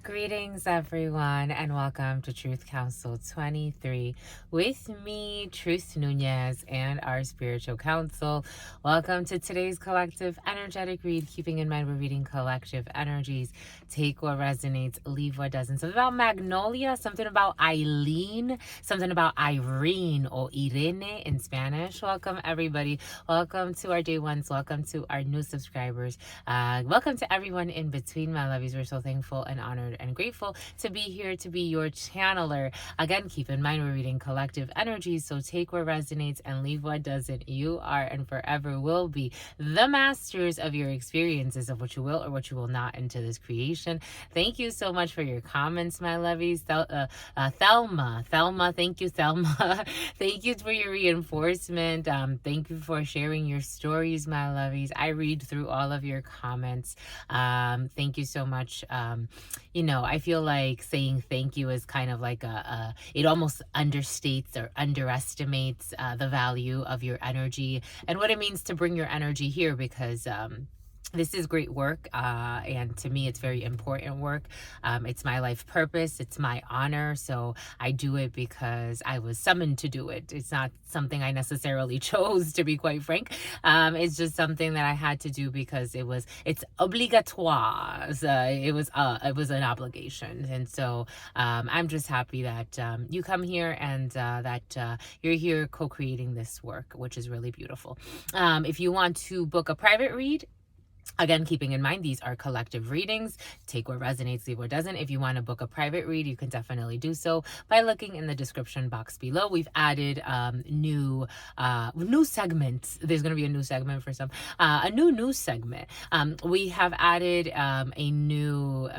Greetings, everyone, and welcome to Truth Council 23 with me, Truth Nunez, and our spiritual council. Welcome to today's collective energetic read. Keeping in mind, we're reading collective energies. Take what resonates, leave what doesn't. Something about Magnolia, something about Eileen, something about Irene or Irene in Spanish. Welcome, everybody. Welcome to our day ones. Welcome to our new subscribers. Welcome to everyone in between, my lovies. We're so thankful and honored and grateful to be here to be your channeler. Again, keep in mind we're reading collective energies, so take what resonates and leave what doesn't. You are and forever will be the masters of your experiences, of what you will or what you will not into this creation. Thank you so much for your comments, my lovies. Thelma, thank you, Thelma. Thank you for your reinforcement. Thank you for sharing your stories, my lovies. I read through all of your comments. Thank you so much. I feel like saying thank you is kind of like it almost understates or underestimates the value of your energy and what it means to bring your energy here, because this is great work, and to me it's very important work. It's my life purpose, it's my honor, so I do it because I was summoned to do it. It's not something I necessarily chose, to be quite frank. It's just something that I had to do because it's obligatoire. It was an obligation, and so I'm just happy that you come here and that you're here co-creating this work, which is really beautiful. If you want to book a private read, again, keeping in mind, these are collective readings. Take what resonates, leave what doesn't. If you want to book a private read, you can definitely do so by looking in the description box below. We've added new segments. There's going to be a new segment for some, a new news segment. We have added a new,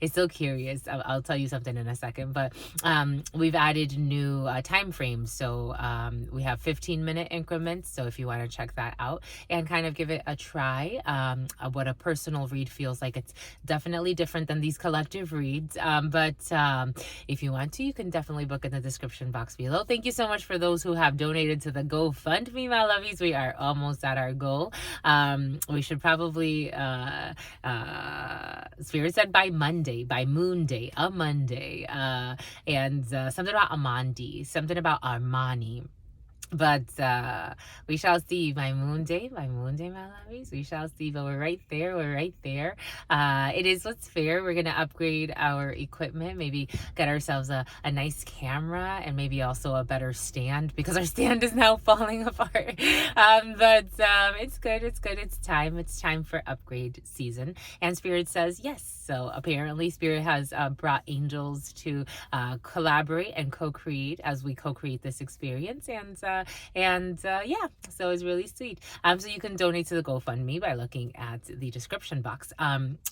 it's so curious. I'll tell you something in a second, but we've added new time frames. So we have 15-minute increments. So if you want to check that out and kind of give it a try, what a personal read feels like, it's definitely different than these collective reads, but if you want to, you can definitely book in the description box below. Thank you so much for those who have donated to the GoFundMe, my lovies. We are almost at our goal. We should probably Spirit said by Monday, by Moon Day, a Monday, and something about Amandi, something about Armani. But we shall see. By Moon Day, my lovies, we shall see. But we're right there. It is what's fair. We're gonna upgrade our equipment, maybe get ourselves a nice camera, and maybe also a better stand, because our stand is now falling apart. But it's good. It's time for upgrade season, and Spirit says yes. So apparently Spirit has brought angels to collaborate and co-create as we co-create this experience, and yeah, so it's really sweet. So you can donate to the GoFundMe by looking at the description box.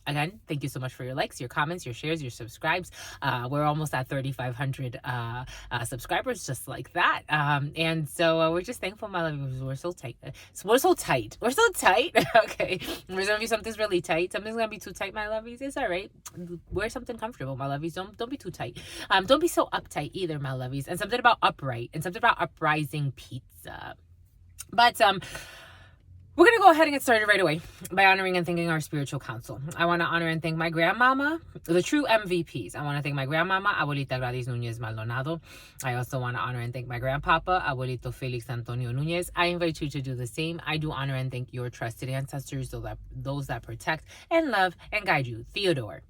Again, thank you so much for your likes, your comments, your shares, your subscribes. We're almost at 3,500 subscribers, just like that. And so we're just thankful, my love. We're so tight. We're so tight. Okay, there's gonna be something's really tight. Something's gonna be too tight, my lovies. It's all right. Wear something comfortable, my lovies. Don't be too tight. Don't be so uptight either, my lovies. And something about upright, and something about uprising pizza. But we're going to go ahead and get started right away by honoring and thanking our spiritual council. I want to honor and thank my grandmama, the true MVPs. I want to thank my grandmama, Abuelita Gladys Nunez Maldonado. I also want to honor and thank my grandpapa, Abuelito Felix Antonio Nunez. I invite you to do the same. I do honor and thank your trusted ancestors, those that protect and love and guide you. Theodore.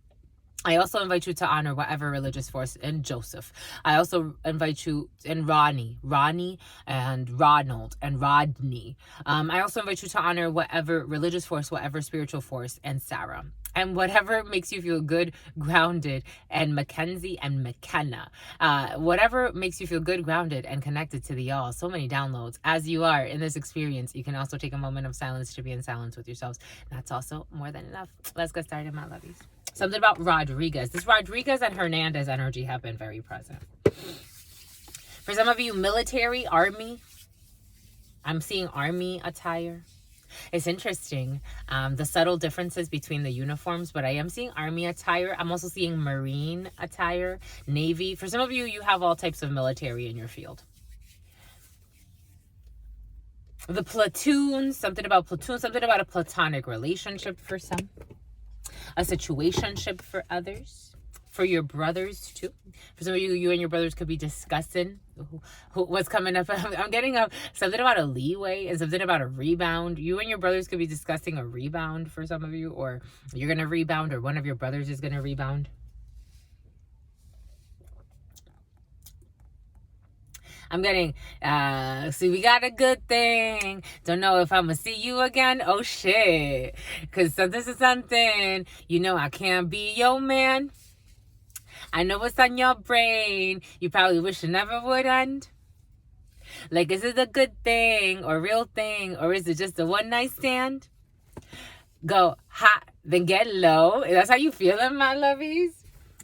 I also invite you to honor whatever religious force in Joseph. I also invite you in Ronnie and Ronald and Rodney. I also invite you to honor whatever religious force, whatever spiritual force, and Sarah. And whatever makes you feel good, grounded, and Mackenzie and McKenna. Whatever makes you feel good, grounded, and connected to the y'all. So many downloads. As you are in this experience, you can also take a moment of silence to be in silence with yourselves. That's also more than enough. Let's get started, my lovies. Something about Rodriguez. This Rodriguez and Hernandez energy have been very present. For some of you, military, army. I'm seeing army attire. It's interesting, the subtle differences between the uniforms, but I am seeing army attire. I'm also seeing marine attire, navy. For some of you, you have all types of military in your field. The platoon, something about a platonic relationship for some. a situationship for others, for your brothers too. For some of you, you and your brothers could be discussing what's coming up. I'm getting something about a leeway and something about a rebound. You and your brothers could be discussing a rebound for some of you, or you're going to rebound, or one of your brothers is going to rebound. I'm getting, see, we got a good thing. Don't know if I'm going to see you again. Oh, shit. Because this is something, you know, I can't be your man. I know what's on your brain. You probably wish it never would end. Like, is it a good thing or real thing? Or is it just a one-night stand? Go hot, then get low. That's how you feeling, my lovies?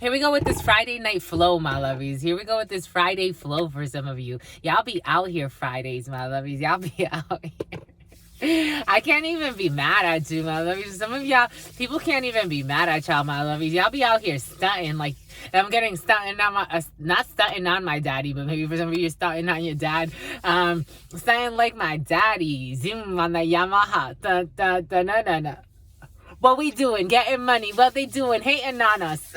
Here we go with this Friday night flow, my lovies. Here we go with this Friday flow for some of you. Y'all be out here Fridays, my lovies. Y'all be out here. I can't even be mad at you, my lovies. Some of y'all, people can't even be mad at y'all, my lovies. Y'all be out here stunting. Like, I'm getting stunting on my, not stunting on my daddy, but maybe for some of you, stunting on your dad. Stunting like my daddy. Zoom on the Yamaha. Da, da, da, na, na, na. What we doing? Getting money. What they doing? Hating on us.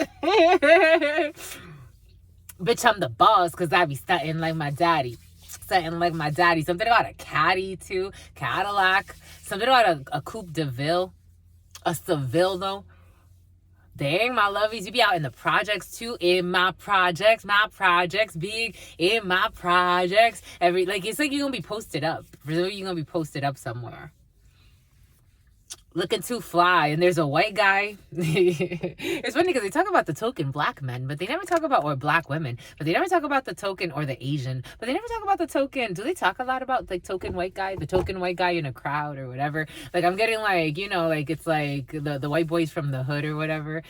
Bitch, I'm the boss because I be stunting like my daddy. Stunting like my daddy. Something about a caddy, too. Cadillac. Something about a coupe de ville. A Seville, though. Dang, my lovies. You be out in the projects, too. In my projects. Big. In my projects. It's like you're going to be posted up. For sure, you're going to be posted up somewhere. Looking too fly, and there's a white guy. It's funny because they talk about the token black men, but they never talk about, or black women, but they never talk about the token, or the Asian, but they never talk about the token. Do they talk a lot about like token white guy, the token white guy in a crowd or whatever? Like, I'm getting like, you know, like it's like the white boys from the hood or whatever,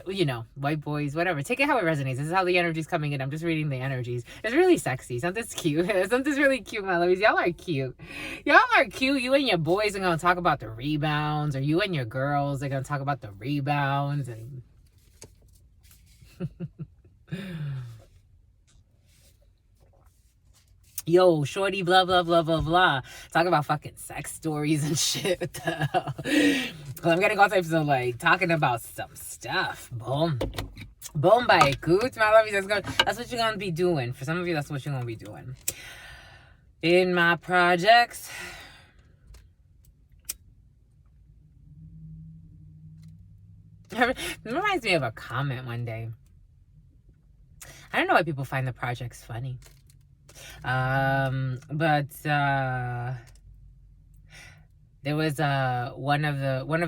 you know, white boys, whatever. Take it how it resonates. This is how the energy's coming in. I'm just reading the energies. It's really sexy. Something's cute. Something's really cute, my lovies. Y'all are cute. Y'all are cute. You and your boys are gonna talk about the rebounds, or you and your girls are gonna talk about the rebounds, and yo, shorty, blah blah blah blah blah. Talk about fucking sex stories and shit. What the hell? I'm getting all types of like talking about some stuff. Boom. Boom by goods, my lovies. That's what you're gonna be doing. For some of you, that's what you're gonna be doing. In my projects. It reminds me of a comment one day. I don't know why people find the projects funny. But there was one of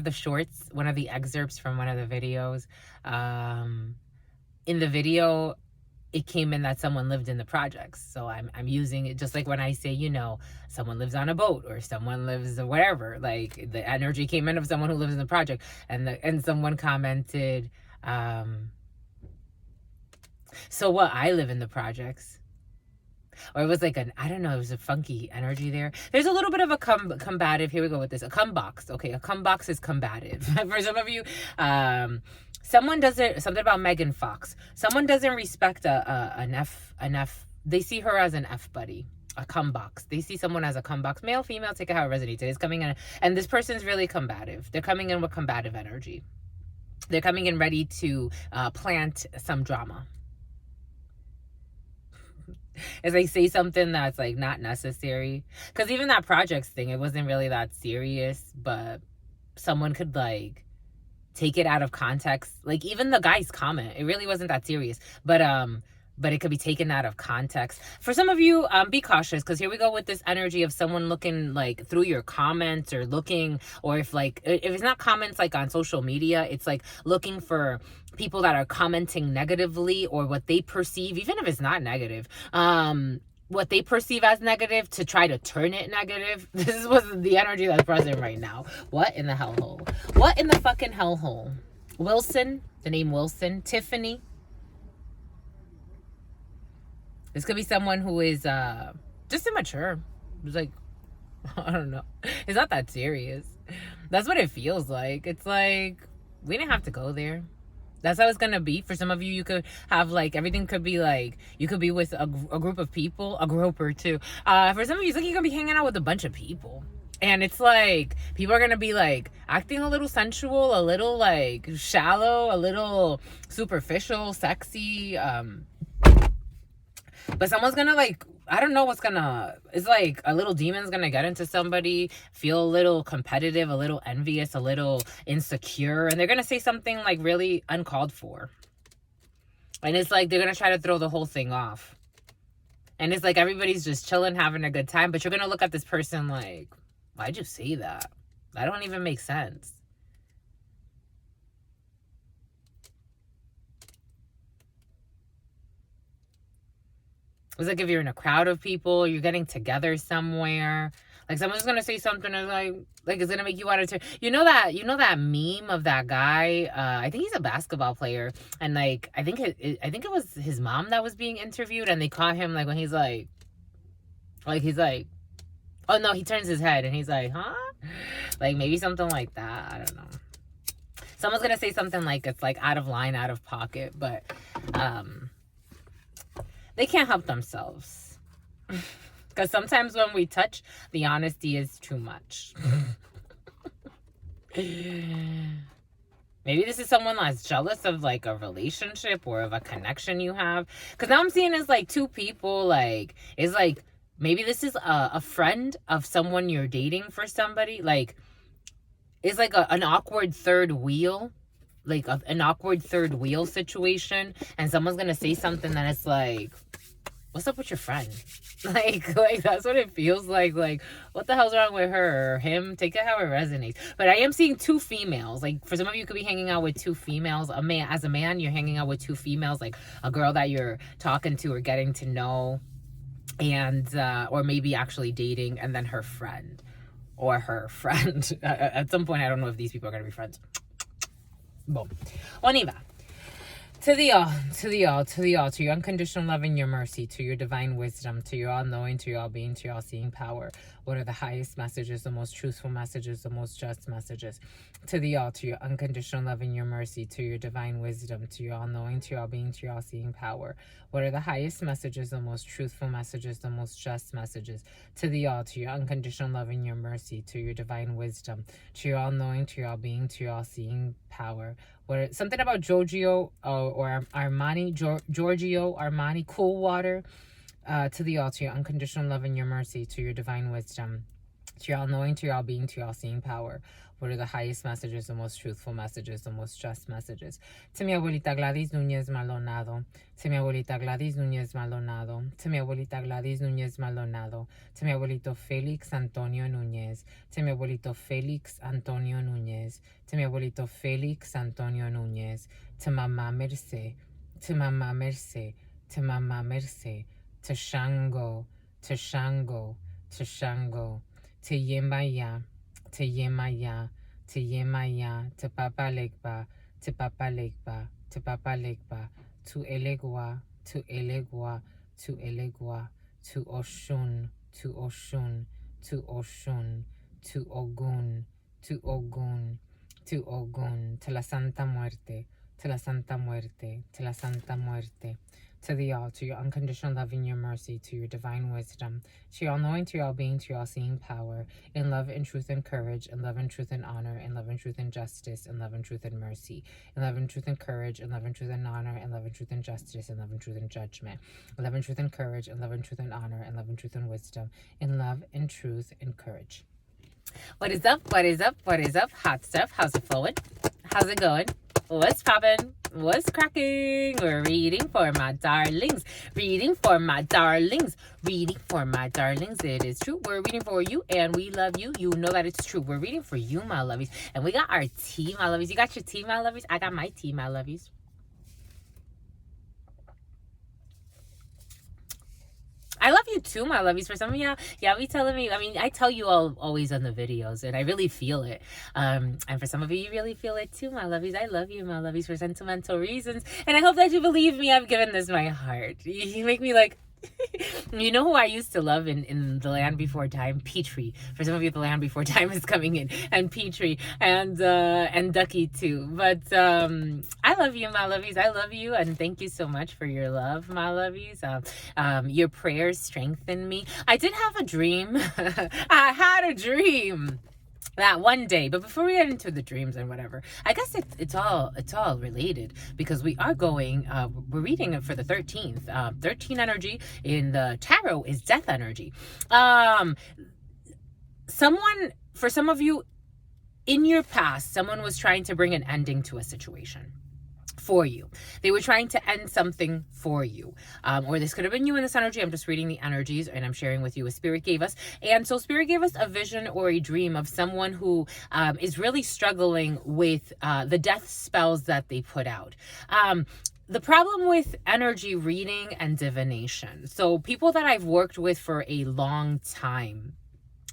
the shorts, one of the excerpts from one of the videos. In the video, it came in that someone lived in the projects. So I'm using it just like when I say, you know, someone lives on a boat, or someone lives whatever. Like, the energy came in of someone who lives in the project, and someone commented, so what, I live in the projects. Or it was like I don't know, it was a funky energy there. There's a little bit of a combative. Here we go with this. A cumbox. Okay, a cumbox is combative. For some of you, someone doesn't, something about Megan Fox. Someone doesn't respect an F. They see her as an F buddy. A cumbox. They see someone as a cumbox. Male, female, take it how it resonates. It's coming in, and this person's really combative. They're coming in with combative energy. They're coming in ready to plant some drama. As they say something that's like not necessary, because even that projects thing, it wasn't really that serious, but someone could like take it out of context. Like, even the guy's comment, it really wasn't that serious, but it could be taken out of context. For some of you, be cautious, because here we go with this energy of someone looking like through your comments, or looking, or if it's not comments like on social media, it's like looking for people that are commenting negatively, or what they perceive, even if it's not negative, what they perceive as negative, to try to turn it negative. This was the energy that's present right now. What in the hellhole? What in the fucking hellhole? Wilson, the name Wilson. Tiffany. This could be someone who is just immature. It's like, I don't know. It's not that serious. That's what it feels like. It's like, we didn't have to go there. That's how it's going to be. For some of you, you could have like, everything could be like, you could be with a group of people, a group or two. For some of you, it's like you're going to be hanging out with a bunch of people. And it's like, people are going to be like acting a little sensual, a little like shallow, a little superficial, sexy. But someone's going to like, I don't know what's going to, it's like a little demon's going to get into somebody, feel a little competitive, a little envious, a little insecure. And they're going to say something like really uncalled for. And it's like, they're going to try to throw the whole thing off. And it's like, everybody's just chilling, having a good time. But you're going to look at this person like, why'd you say that? That don't even make sense. It's like if you're in a crowd of people, you're getting together somewhere. Like someone's gonna say something and like it's gonna make you want to turn. You know that meme of that guy. I think he's a basketball player, and like I think it was his mom that was being interviewed, and they caught him like when he's like, oh no, he turns his head and he's like, huh? Like maybe something like that. I don't know. Someone's gonna say something like it's like out of line, out of pocket, but they can't help themselves. Because sometimes when we touch, the honesty is too much. Maybe this is someone that's jealous of like a relationship or of a connection you have. Because now I'm seeing it's like two people, like, it's like, maybe this is a friend of someone you're dating for somebody. Like, it's like an awkward third wheel. Like an awkward third wheel situation. And someone's going to say something that it's like, what's up with your friend? Like that's what it feels like. Like, what the hell's wrong with her or him? Take it how it resonates. But I am seeing two females. Like, for some of you, could be hanging out with two females. As a man, you're hanging out with two females. Like, a girl that you're talking to or getting to know. And, or maybe actually dating. And then her friend. Or her friend. At some point, I don't know if these people are going to be friends. Boom. Oniva. To the all, to your unconditional love and your mercy, to your divine wisdom, to your all-knowing, to your all-being, to your all-seeing power. What are the highest messages, the most truthful messages, the most just messages? To the all, to your unconditional love and your mercy, to your divine wisdom, to your all-knowing, to your all-being, to your all-seeing power. What are the highest messages, the most truthful messages, the most just messages? To the all, to your unconditional love and your mercy, to your divine wisdom, to your all-knowing, to your all-being, to your all-seeing power. What something about Giorgio or Armani, Giorgio Armani, Cool Water. To the all, to your unconditional love and your mercy, to your divine wisdom, to your all-knowing, to your all-being, to your all-seeing power. What are the highest messages, the most truthful messages, the most just messages? To mi abuelita Gladys Núñez Maldonado. To mi abuelita Gladys Núñez Maldonado. To mi abuelita Gladys Núñez Maldonado. To mi abuelito Félix Antonio Núñez. To mi abuelito Félix Antonio Núñez. To mi abuelito Félix Antonio Núñez. To Mamá Mercé. To Mamá Mercé. To Mamá Mercé. To Shango. To Shango. To Shango. To Yemaya. To Yemaya, to Yemaya, to Papa Legba, to Papa Legba, to Papa Legba, to Elegua, to Elegua, to Elegua, to Oshun, to Oshun, to Oshun, to Ogun, to Ogun, to Ogun, to la Santa Muerte, to la Santa Muerte, to la Santa Muerte. To the all, to your unconditional love and your mercy, to your divine wisdom, to your all-knowing, to your all-being, to your all-seeing power, in love and truth and courage, in love and truth and honor, in love and truth and justice, in love and truth and mercy, in love and truth and courage, in love and truth and honor, in love and truth and justice, in love and truth and judgment, in love and truth and courage, in love and truth and honor, in love and truth and wisdom, in love and truth and courage. What is up? What is up? What is up? Hot stuff. How's it flowing? How's it going? What's poppin'? What's cracking? We're reading for my darlings. Reading for my darlings. Reading for my darlings. It is true. We're reading for you and we love you. You know that it's true. We're reading for you, my lovies. And we got our tea, my lovies. You got your tea, my lovies? I got my tea, my lovies. I love you too, my lovies. For some of y'all, be telling me, I mean, I tell you all always on the videos, and I really feel it. And for some of you, you really feel it too, my lovies. I love you, my lovies, for sentimental reasons. And I hope that you believe me. I've given this my heart. You make me like, You know who I used to love in The Land Before Time? Petrie. For some of you, The Land Before Time is coming in, and Petrie and Ducky too. But I love you, my lovies. I love you, and thank you so much for your love, my lovies. Your prayers strengthen me. I did have a dream. I had a dream that one day. But before we get into the dreams and whatever, I guess it's all related, because we are going we're reading it for the 13th. 13 energy in the tarot is death energy. Someone, for some of you in your past, someone was trying to bring an ending to a situation for you. They were trying to end something for you. Or this could have been you in this energy. I'm just reading the energies and I'm sharing with you what Spirit gave us. And so Spirit gave us a vision or a dream of someone who is really struggling with the death spells that they put out. The problem with energy reading and divination. So people that I've worked with for a long time,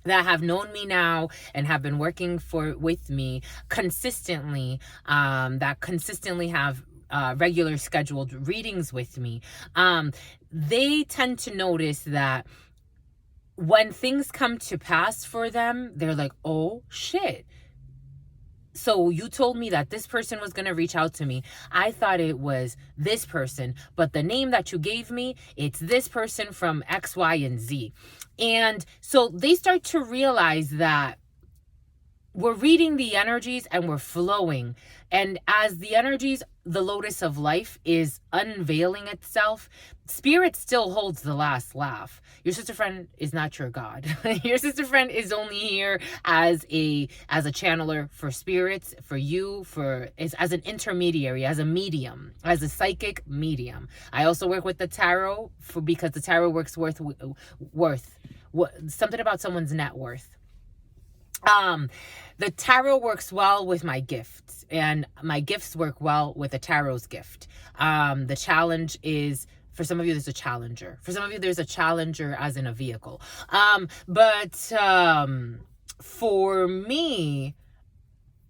that have known me now and have been working with me consistently, that consistently have regular scheduled readings with me, they tend to notice that when things come to pass for them, they're like, oh shit. So you told me that this person was going to reach out to me. I thought it was this person, but the name that you gave me, it's this person from X, Y, and Z. And so they start to realize that we're reading the energies and we're flowing. And as the energies, the lotus of life is unveiling itself, Spirit still holds the last laugh. Your sister friend is not your God. Your sister friend is only here as a channeler for spirits, for you, as an intermediary, as a medium, as a psychic medium. I also work with the tarot because the tarot works something about someone's net worth. The tarot works well with my gifts, and my gifts work well with the tarot's gift. The challenge is, for some of you, there's a challenger. For some of you, there's a challenger as in a vehicle. But for me,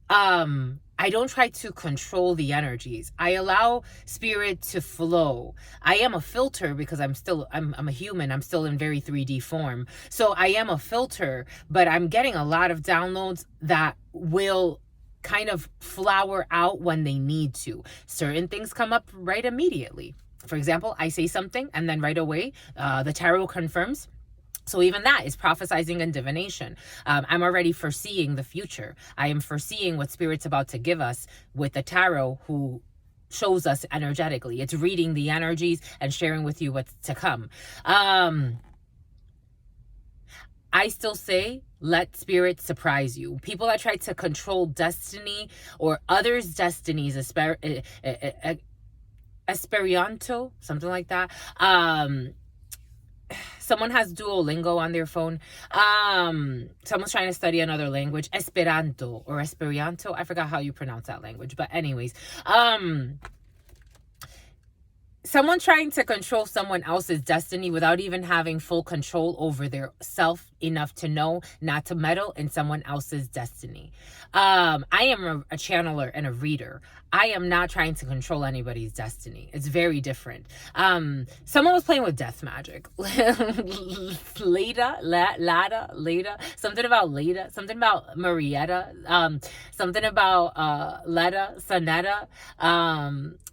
I don't try to control the energies. I allow Spirit to flow. I am a filter because I'm a human. I'm still in very 3D form. So I am a filter, but I'm getting a lot of downloads that will kind of flower out when they need to. Certain things come up right immediately. For example, I say something and then right away, the tarot confirms. So even that is prophesizing and divination. I'm already foreseeing the future. I am foreseeing what Spirit's about to give us with the tarot, who shows us energetically. It's reading the energies and sharing with you what's to come. I still say, let Spirit surprise you. People that try to control destiny or others' destinies, Esperanto, something like that. Someone has Duolingo on their phone. Someone's trying to study another language, Esperanto or Esperanto. I forgot how you pronounce that language, but anyways, someone trying to control someone else's destiny without even having full control over their self enough to know not to meddle in someone else's destiny. I am a channeler and a reader. I am not trying to control anybody's destiny. It's very different. Someone was playing with death magic. Leda, something about Leda, something about Marietta, something about Leda, Sonetta,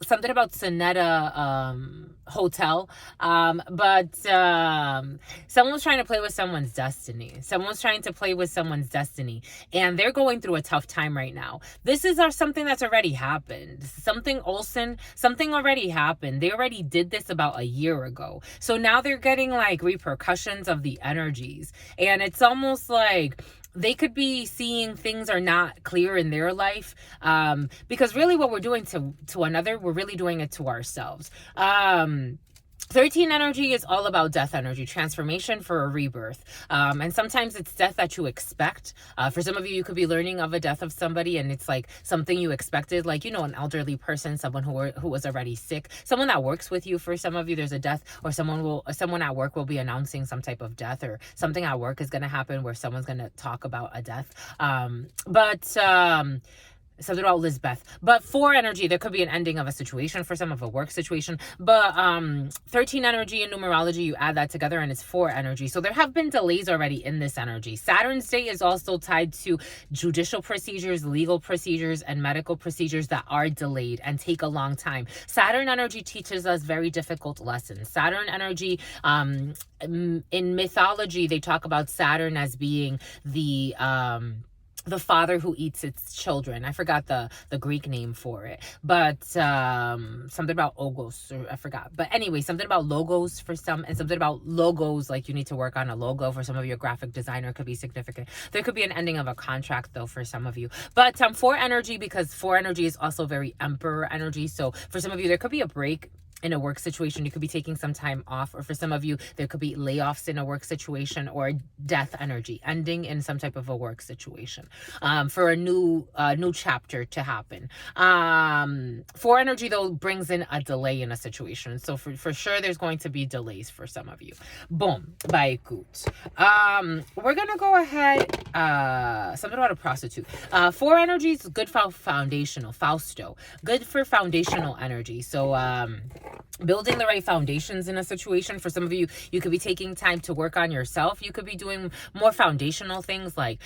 something about Sonetta Hotel. But someone was trying to play with someone's destiny. Someone was trying to play with someone's destiny. And they're going through a tough time right now. This is something that's already happened. Something already happened. They already did this about a year ago. So now they're getting like repercussions of the energies. And it's almost like they could be seeing things are not clear in their life. Because really what we're doing to another, we're really doing it to ourselves. 13 energy is all about death energy, transformation for a rebirth. And sometimes it's death that you expect. For some of you, you could be learning of a death of somebody and it's like something you expected, like, you know, an elderly person, someone who was already sick, someone that works with you. For some of you, there's a death, or someone at work will be announcing some type of death, or something at work is going to happen where someone's going to talk about a death. But something about Lisbeth. But 4 energy, there could be an ending of a situation for some, of a work situation. But 13 energy in numerology, you add that together and it's 4 energy. So there have been delays already in this energy. Saturn's day is also tied to judicial procedures, legal procedures, and medical procedures that are delayed and take a long time. Saturn energy teaches us very difficult lessons. Saturn energy, in mythology, they talk about Saturn as being the father who eats its children. I forgot the Greek name for it, but something about Ogos, or I forgot. But anyway, something about logos for some, and something about logos, like you need to work on a logo for some of your graphic designer could be significant. There could be an ending of a contract though for some of you. But 4 energy, because 4 energy is also very emperor energy. So for some of you, there could be a break in a work situation. You could be taking some time off, or for some of you, there could be layoffs in a work situation, or death energy, ending in some type of a work situation, for a new chapter to happen. 4 energy though brings in a delay in a situation. So for sure, there's going to be delays for some of you. Boom, bye good. We're gonna go ahead. Something about a prostitute. 4 energy is good for foundational, Fausto, good for foundational energy. So building the right foundations in a situation. For some of you, you could be taking time to work on yourself. You could be doing more foundational things like,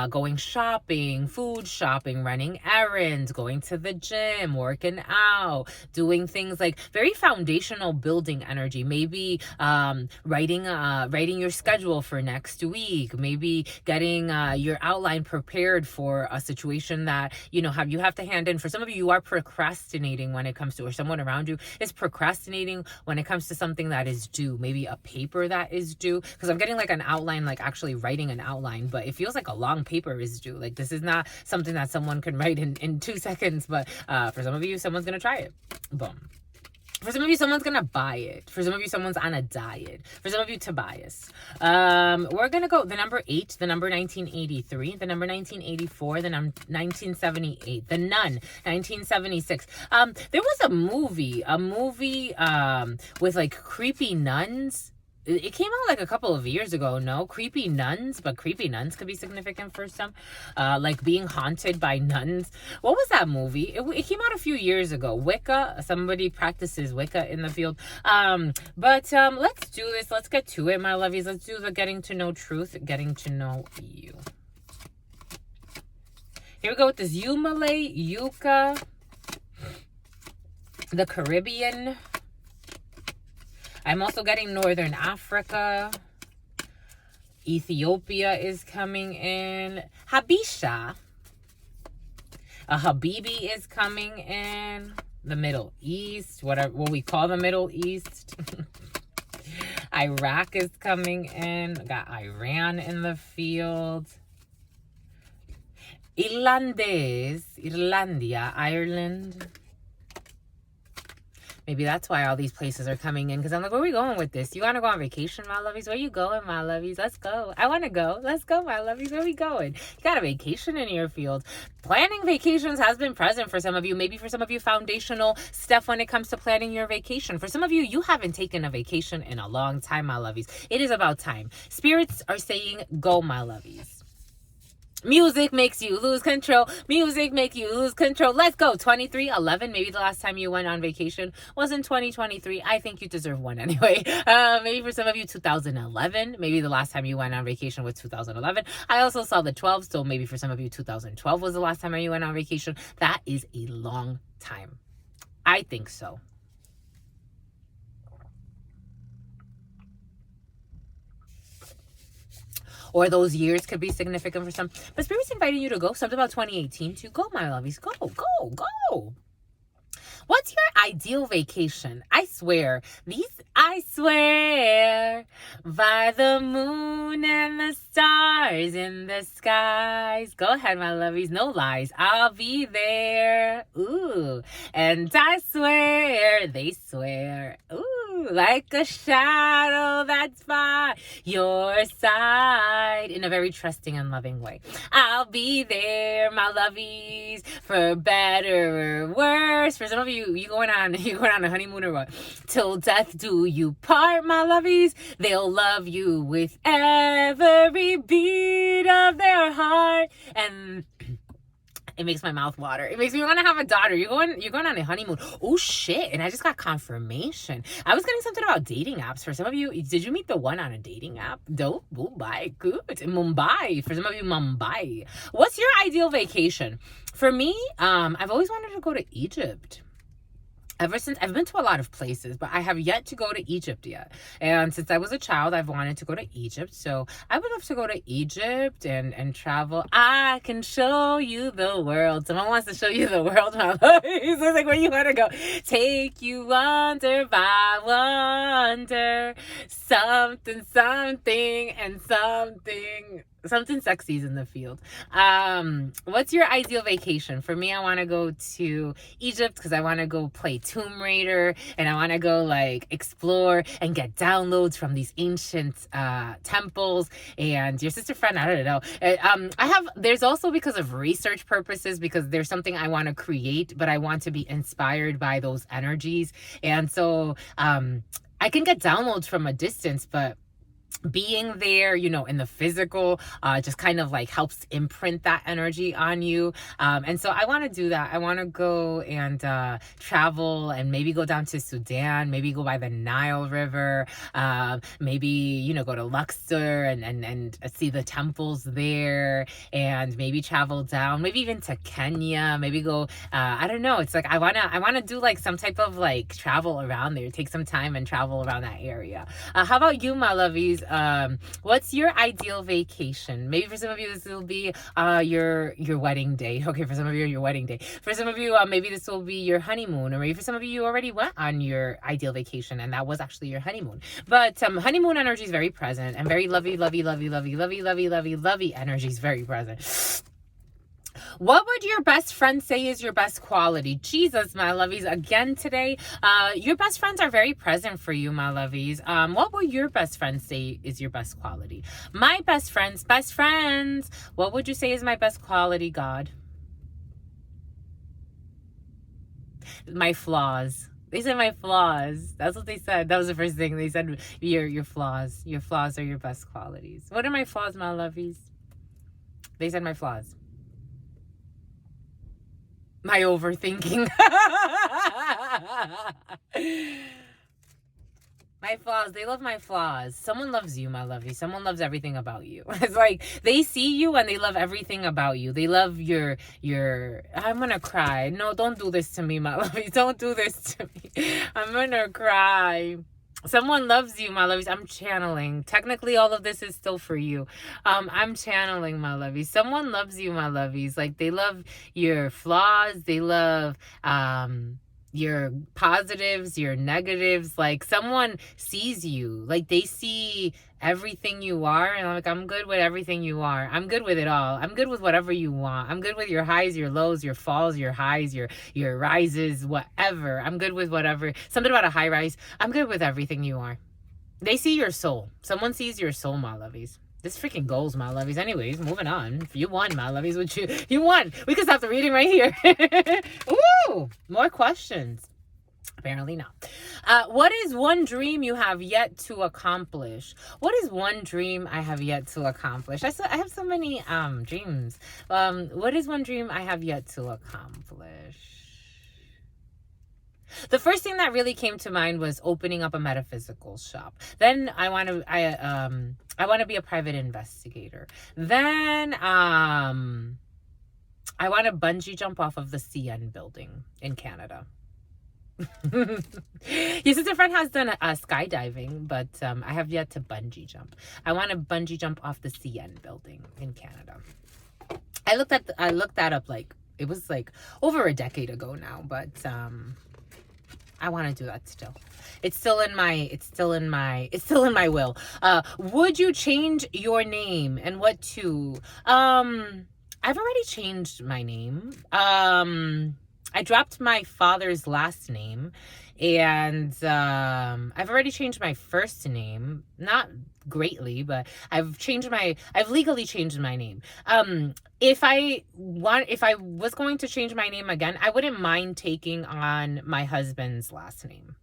going shopping, food shopping, running errands, going to the gym, working out, doing things like very foundational building energy. Maybe writing your schedule for next week. Maybe getting your outline prepared for a situation that you have to hand in. For some of you, you are procrastinating when it comes to, or someone around you is procrastinating when it comes to something that is due, maybe a paper that is due, because I'm getting like an outline, like actually writing an outline, but it feels like a long paper is due. Like this is not something that someone can write in 2 seconds, but for some of you, someone's gonna try it. Boom. For some of you, someone's gonna buy it. For some of you, someone's on a diet. For some of you, Tobias. We're gonna go the number 8, the number 1983, the number 1984, the number 1978, the Nun, 1976. There was a movie with like creepy nuns. It came out like a couple of years ago, no? Creepy nuns, but creepy nuns could be significant for some. Like being haunted by nuns. What was that movie? It came out a few years ago. Wicca. Somebody practices Wicca in the field. But let's do this. Let's get to it, my lovies. Let's do the getting to know truth, getting to know you. Here we go with this Yumale, Yucca, the Caribbean. I'm also getting Northern Africa. Ethiopia is coming in. Habisha. A Habibi is coming in. The Middle East. What we call the Middle East. Iraq is coming in. Got Iran in the field. Irlandia, Ireland. Maybe that's why all these places are coming in. Because I'm like, where are we going with this? You want to go on vacation, my lovies? Where you going, my lovies? Let's go. I want to go. Let's go, my lovies. Where are we going? You got a vacation in your field. Planning vacations has been present for some of you. Maybe for some of you, foundational stuff when it comes to planning your vacation. For some of you, you haven't taken a vacation in a long time, my lovies. It is about time. Spirits are saying, go, my lovies. Music makes you lose control. Music make you lose control. Let's go. 2311. Maybe the last time you went on vacation was in 2023. I think you deserve one anyway. Maybe for some of you, 2011. Maybe the last time you went on vacation was 2011. I also saw the 12. So maybe for some of you, 2012 was the last time you went on vacation. That is a long time. I think so. Or those years could be significant for some. But Spirit's inviting you to go. Something about 2018 to go, my lovies. Go, go, go. What's your ideal vacation? I swear by the moon and the stars in the skies. Go ahead, my lovies. No lies. I'll be there. Ooh. And I swear, they swear. Ooh, like a shadow that's by your side. In a very trusting and loving way. I'll be there, my lovies, for better or worse. For some of you, you going on a honeymoon or what? Till death do you part, my lovies. They'll love you with every beat of their heart. And It makes my mouth water. It makes me want to have a daughter. You're going on a honeymoon. Oh shit. And I just got confirmation. I was getting something about dating apps. For some of you, did you meet the one on a dating app? Dope. Mumbai. Good. Mumbai. For some of you, Mumbai. What's your ideal vacation? For me, I've always wanted to go to Egypt. Ever since, I've been to a lot of places, but I have yet to go to Egypt yet. And since I was a child, I've wanted to go to Egypt. So I would love to go to Egypt and travel. I can show you the world. Someone wants to show you the world, huh? It's like, where you want to go? Take you wonder by wonder. Something, and something sexy is in the field. What's your ideal vacation? For me, I want to go to Egypt because I want to go play Tomb Raider, and I want to go like explore and get downloads from these ancient temples. And your sister friend, I don't know. There's also because of research purposes, because there's something I want to create, but I want to be inspired by those energies. And so I can get downloads from a distance, but being there, in the physical, just kind of like helps imprint that energy on you. And so I want to do that. I want to go and travel and maybe go down to Sudan, maybe go by the Nile River, maybe, go to Luxor and see the temples there, and maybe travel down, maybe even to Kenya, maybe go, I don't know. It's like, I want to do like some type of like travel around there, take some time and travel around that area. How about you, my lovies? What's your ideal vacation? Maybe for some of you, this will be your wedding day. Okay, for some of you, your wedding day. For some of you, maybe this will be your honeymoon, or maybe for some of you, you already went on your ideal vacation, and that was actually your honeymoon. But honeymoon energy is very present, and very lovey energy is very present. What would your best friend say is your best quality? Jesus, my lovies, again today, your best friends are very present for you, my lovies. What will your best friend say is your best quality? My best friends, what would you say is my best quality, God? My flaws. They said my flaws. That's what they said. That was the first thing. They said your flaws. Your flaws are your best qualities. What are my flaws, my lovies? They said my flaws. My overthinking. My flaws. They love my flaws. Someone loves you, my lovey. Someone loves everything about you. It's like they see you and they love everything about you. They love your I'm gonna cry. No, don't do this to me, my lovey. Don't do this to me. I'm gonna cry. Someone loves you, my lovies. I'm channeling. Technically, all of this is still for you. I'm channeling, my lovies. Someone loves you, my lovies. Like, they love your flaws. They love your positives, your negatives. Like, someone sees you. Like, they see everything you are, and I'm like, I'm good with everything you are. I'm good with it all. I'm good with whatever you want. I'm good with your highs, your lows, your falls, your highs, your rises, whatever. I'm good with whatever. Something about a high rise. I'm good with everything you are. They see your soul. Someone sees your soul, my lovies. This freaking goals, my lovies. Anyways, moving on. You won, my lovies. You won. We can stop the reading right here. Ooh, more questions. Apparently not. What is one dream you have yet to accomplish? What is one dream I have yet to accomplish? I have so many dreams. What is one dream I have yet to accomplish? The first thing that really came to mind was opening up a metaphysical shop. Then I want to be a private investigator. Then I want to bungee jump off of the CN building in Canada. Your sister friend has done skydiving, but I have yet to bungee jump. I want to bungee jump off the CN building in Canada. I looked that up, like, it was like over a decade ago now, but I want to do that still. It's still in my will. Would you change your name, and what to? I've already changed my name. I dropped my father's last name, and I've already changed my first name. Not greatly, but I've legally changed my name. If I was going to change my name again, I wouldn't mind taking on my husband's last name.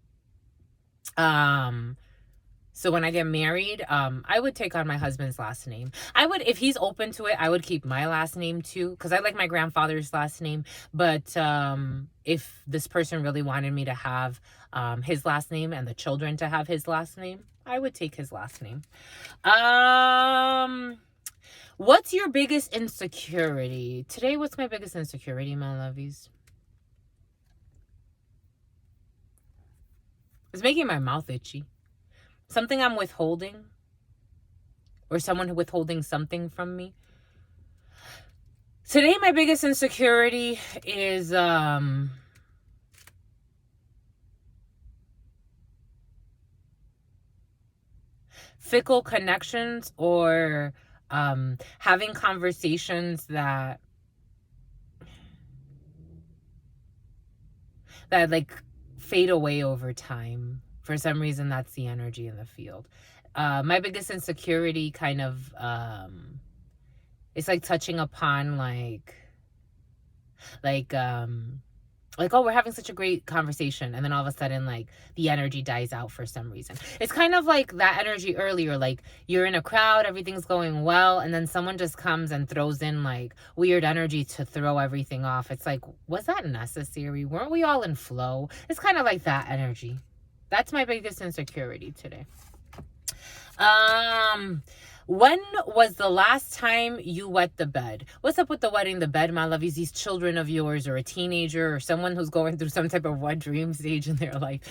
So when I get married, I would take on my husband's last name. I would, if he's open to it, I would keep my last name too, because I like my grandfather's last name. But if this person really wanted me to have his last name and the children to have his last name, I would take his last name. What's your biggest insecurity? Today, what's my biggest insecurity, my lovies? It's making my mouth itchy. Something I'm withholding, or someone withholding something from me. Today, my biggest insecurity is fickle connections, or having conversations that like fade away over time. For some reason, that's the energy in the field. My biggest insecurity kind of it's like touching upon like oh, we're having such a great conversation, and then all of a sudden like the energy dies out for some reason. It's kind of like that energy earlier, like you're in a crowd, everything's going well, and then someone just comes and throws in like weird energy to throw everything off. It's like, was that necessary? Weren't we all in flow? It's kind of like that energy. That's my biggest insecurity today. When was the last time you wet the bed? What's up with the wetting the bed, my lovies? These children of yours, or a teenager, or someone who's going through some type of wet dream stage in their life.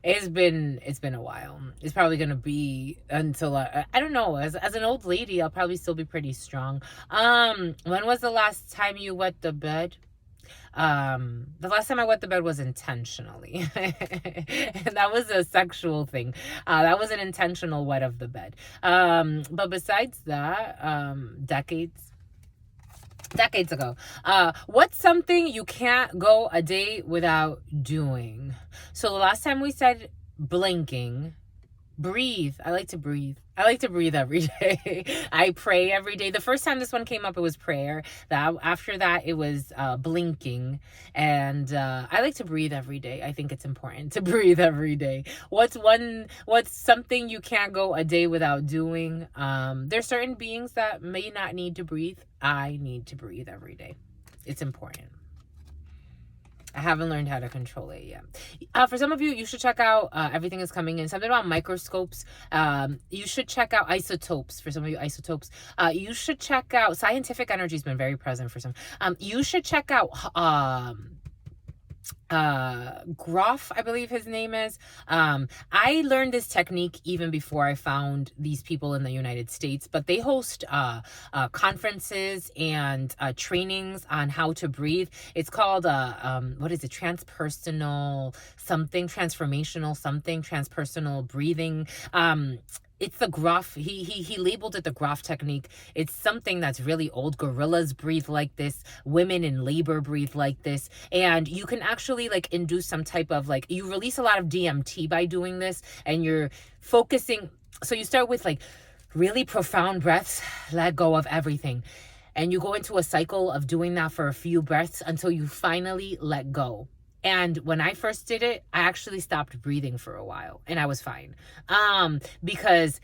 It's been a while. It's probably gonna be until I don't know. As an old lady, I'll probably still be pretty strong. When was the last time you wet the bed? The last time I wet the bed was intentionally. And that was a sexual thing. That was an intentional wet of the bed. But besides that, decades ago, what's something you can't go a day without doing? So the last time we said blinking. Breathe. I like to breathe. I like to breathe every day. I pray every day. The first time this one came up, it was prayer. After that, it was blinking. And I like to breathe every day. I think it's important to breathe every day. What's something you can't go a day without doing? There's certain beings that may not need to breathe. I need to breathe every day. It's important. I haven't learned how to control it yet. For some of you, you should check out Everything is Coming In. Something about microscopes. You should check out isotopes. For some of you, isotopes. You should check out scientific energy has been very present for some. You should check out Groff, I believe his name is. I learned this technique even before I found these people in the United States, but they host conferences and trainings on how to breathe. It's called what is it, transpersonal something, transformational something, transpersonal breathing. It's the Groff. He labeled it the Groff technique. It's something that's really old. Gorillas breathe like this. Women in labor breathe like this. And you can actually like induce some type of like, you release a lot of DMT by doing this, and you're focusing. So you start with like really profound breaths, let go of everything. And you go into a cycle of doing that for a few breaths until you finally let go. And when I first did it, I actually stopped breathing for a while, and I was fine. Because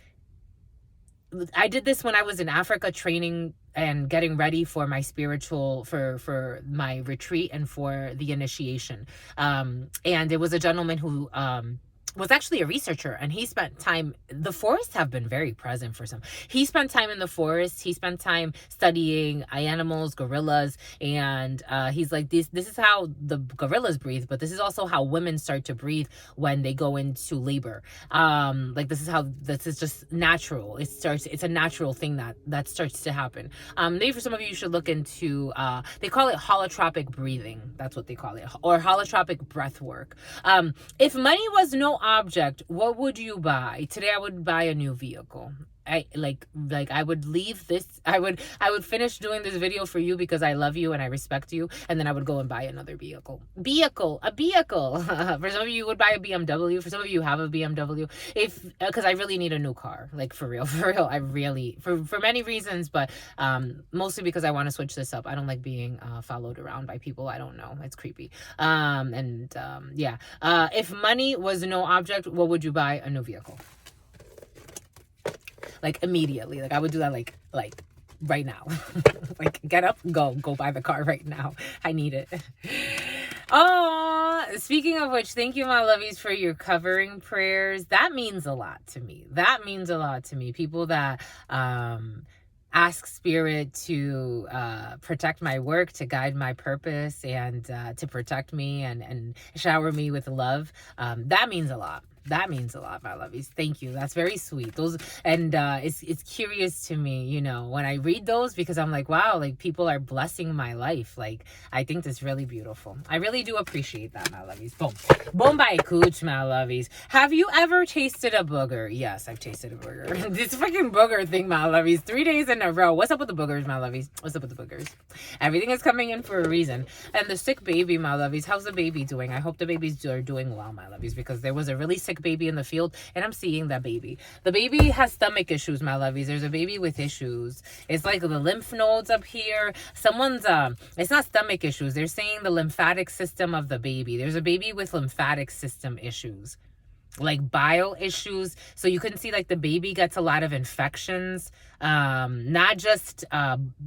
I did this when I was in Africa training and getting ready for my spiritual, for my retreat and for the initiation. And it was a gentleman who was actually a researcher, and he spent time, the forests have been very present for some. He spent time in the forest. He spent time studying animals, gorillas, and he's like, this is how the gorillas breathe, but this is also how women start to breathe when they go into labor. Like this is just natural. It's a natural thing that starts to happen. Maybe for some of you should look into they call it holotropic breathing. That's what they call it, or holotropic breath work. If money was no object, what would you buy? Today I would buy a new vehicle. I would leave this, I would finish doing this video for you because I love you and I respect you, and then I would go and buy another vehicle. A vehicle. For some of you would buy a BMW. For some of you have a BMW. Because I really need a new car, like for real. I really, for many reasons, but mostly because I want to switch this up. I don't like being followed around by people I don't know. It's creepy. Yeah. If money was no object, what would you buy? A new vehicle. like immediately. Like I would do that like right now. Like get up, go buy the car right now. I need it. Oh, speaking of which, thank you, my lovies, for your covering prayers. That means a lot to me. That means a lot to me. People that ask spirit to protect my work, to guide my purpose, and to protect me and shower me with love. That means a lot. That means a lot, my lovies. Thank you. That's very sweet. Those, and it's curious to me, you know, when I read those, because I'm like, wow, like people are blessing my life. Like I think that's really beautiful. I really do appreciate that, my lovies. Boom, boom, by cooch, my lovies. Have you ever tasted a booger? Yes, I've tasted a booger. This freaking booger thing, my lovies. 3 days in a row. What's up with the boogers, my lovies? What's up with the boogers? Everything is coming in for a reason. And the sick baby, my lovies. How's the baby doing? I hope the babies are doing well, my lovies, because there was a really sick baby in the field, and I'm seeing that baby. The baby has stomach issues, my lovies. There's a baby with issues. It's like the lymph nodes up here. Someone's it's not stomach issues. They're saying the lymphatic system of the baby. There's a baby with lymphatic system issues, like bile issues. So you can see like the baby gets a lot of infections, not just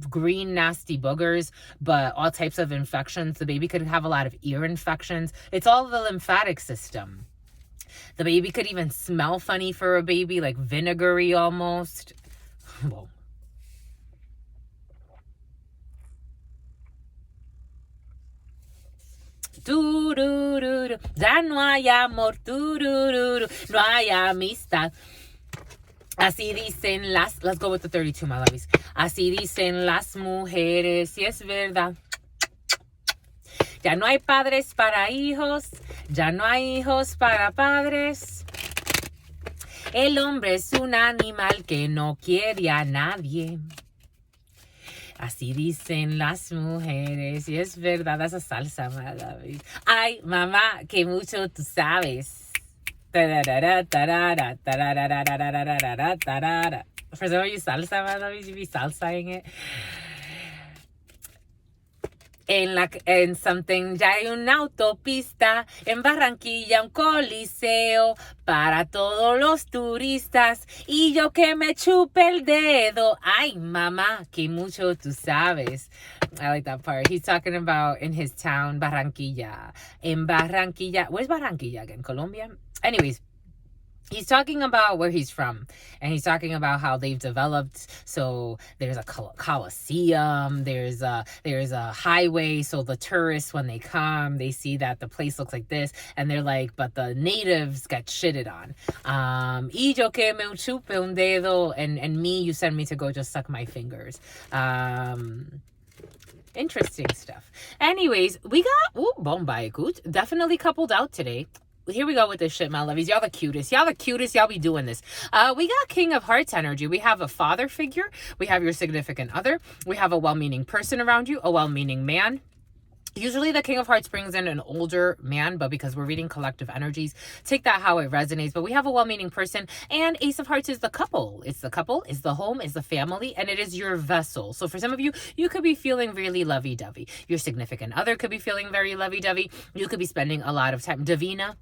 green nasty boogers, but all types of infections. The baby could have a lot of ear infections. It's all the lymphatic system. The baby could even smell funny for a baby, like vinegary almost. Whoa. Turururu, ya no hay amor, turururu, no hay amistad. Así dicen let's go with the 32, my lovies. Así dicen las mujeres, y es verdad. Ya no hay padres para hijos, ya no hay hijos para padres. El hombre es un animal que no quiere a nadie. Así dicen las mujeres, y es verdad. Esa salsa, my lovies. Ay, mamá, que mucho tú sabes. For some of you salsa, my lovies, you be salsaing it. En something ya hay una autopista, en Barranquilla un coliseo para todos los turistas, y yo que me chupe el dedo. Ay, mamá, que mucho tú sabes. I like that part. He's talking about in his town, Barranquilla. En Barranquilla, where's Barranquilla again? Colombia? Anyways, he's talking about where he's from, and he's talking about how they've developed. So there's a coliseum, there's a highway, so the tourists, when they come, they see that the place looks like this, and they're like, but the natives get shitted on. Y yo que me chupe un dedo, and me, you send me to go just suck my fingers. Interesting stuff. Anyways, we got Bombay good, definitely coupled out today. Here we go with this shit, my lovies. Y'all the cutest. Y'all the cutest. Y'all be doing this. We got King of Hearts energy. We have a father figure. We have your significant other. We have a well-meaning person around you, a well-meaning man. Usually the King of Hearts brings in an older man, but because we're reading collective energies, take that how it resonates. But we have a well-meaning person, and Ace of Hearts is the couple. It's the couple, it's the home, it's the family, and it is your vessel. So for some of you, you could be feeling really lovey-dovey. Your significant other could be feeling very lovey-dovey. You could be spending a lot of time. Davina.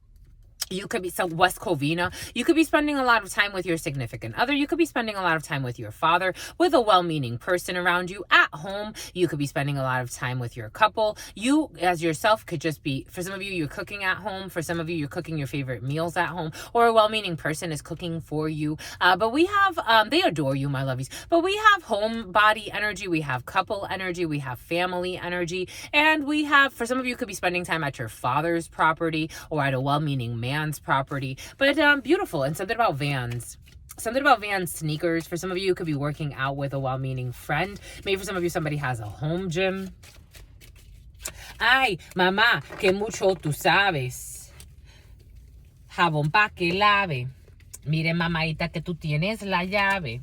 You could be West Covina. You could be spending a lot of time with your significant other. You could be spending a lot of time with your father, with a well-meaning person around you at home. You could be spending a lot of time with your couple. You as yourself could just be, for some of you, you're cooking at home. For some of you, you're cooking your favorite meals at home, or a well-meaning person is cooking for you. But we have, they adore you, my lovies. But we have home body energy. We have couple energy. We have family energy. And we have, for some of you, could be spending time at your father's property or at a well-meaning man's property. But beautiful. And something about Vans. Something about Vans sneakers. For some of you, could be working out with a well-meaning friend. Maybe for some of you, somebody has a home gym. Ay, mamá, que mucho tú sabes. Jabón pa' que lave. Mire, mamadita, que tú tienes la llave.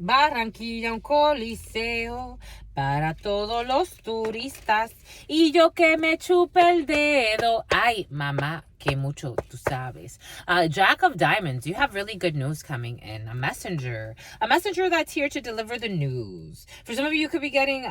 Barranquilla, un coliseo para todos los turistas. Y yo que me chupe el dedo. Ay, mamá, que mucho tú sabes. Jack of Diamonds, you have really good news coming in. A messenger that's here to deliver the news. For some of you, you could be getting,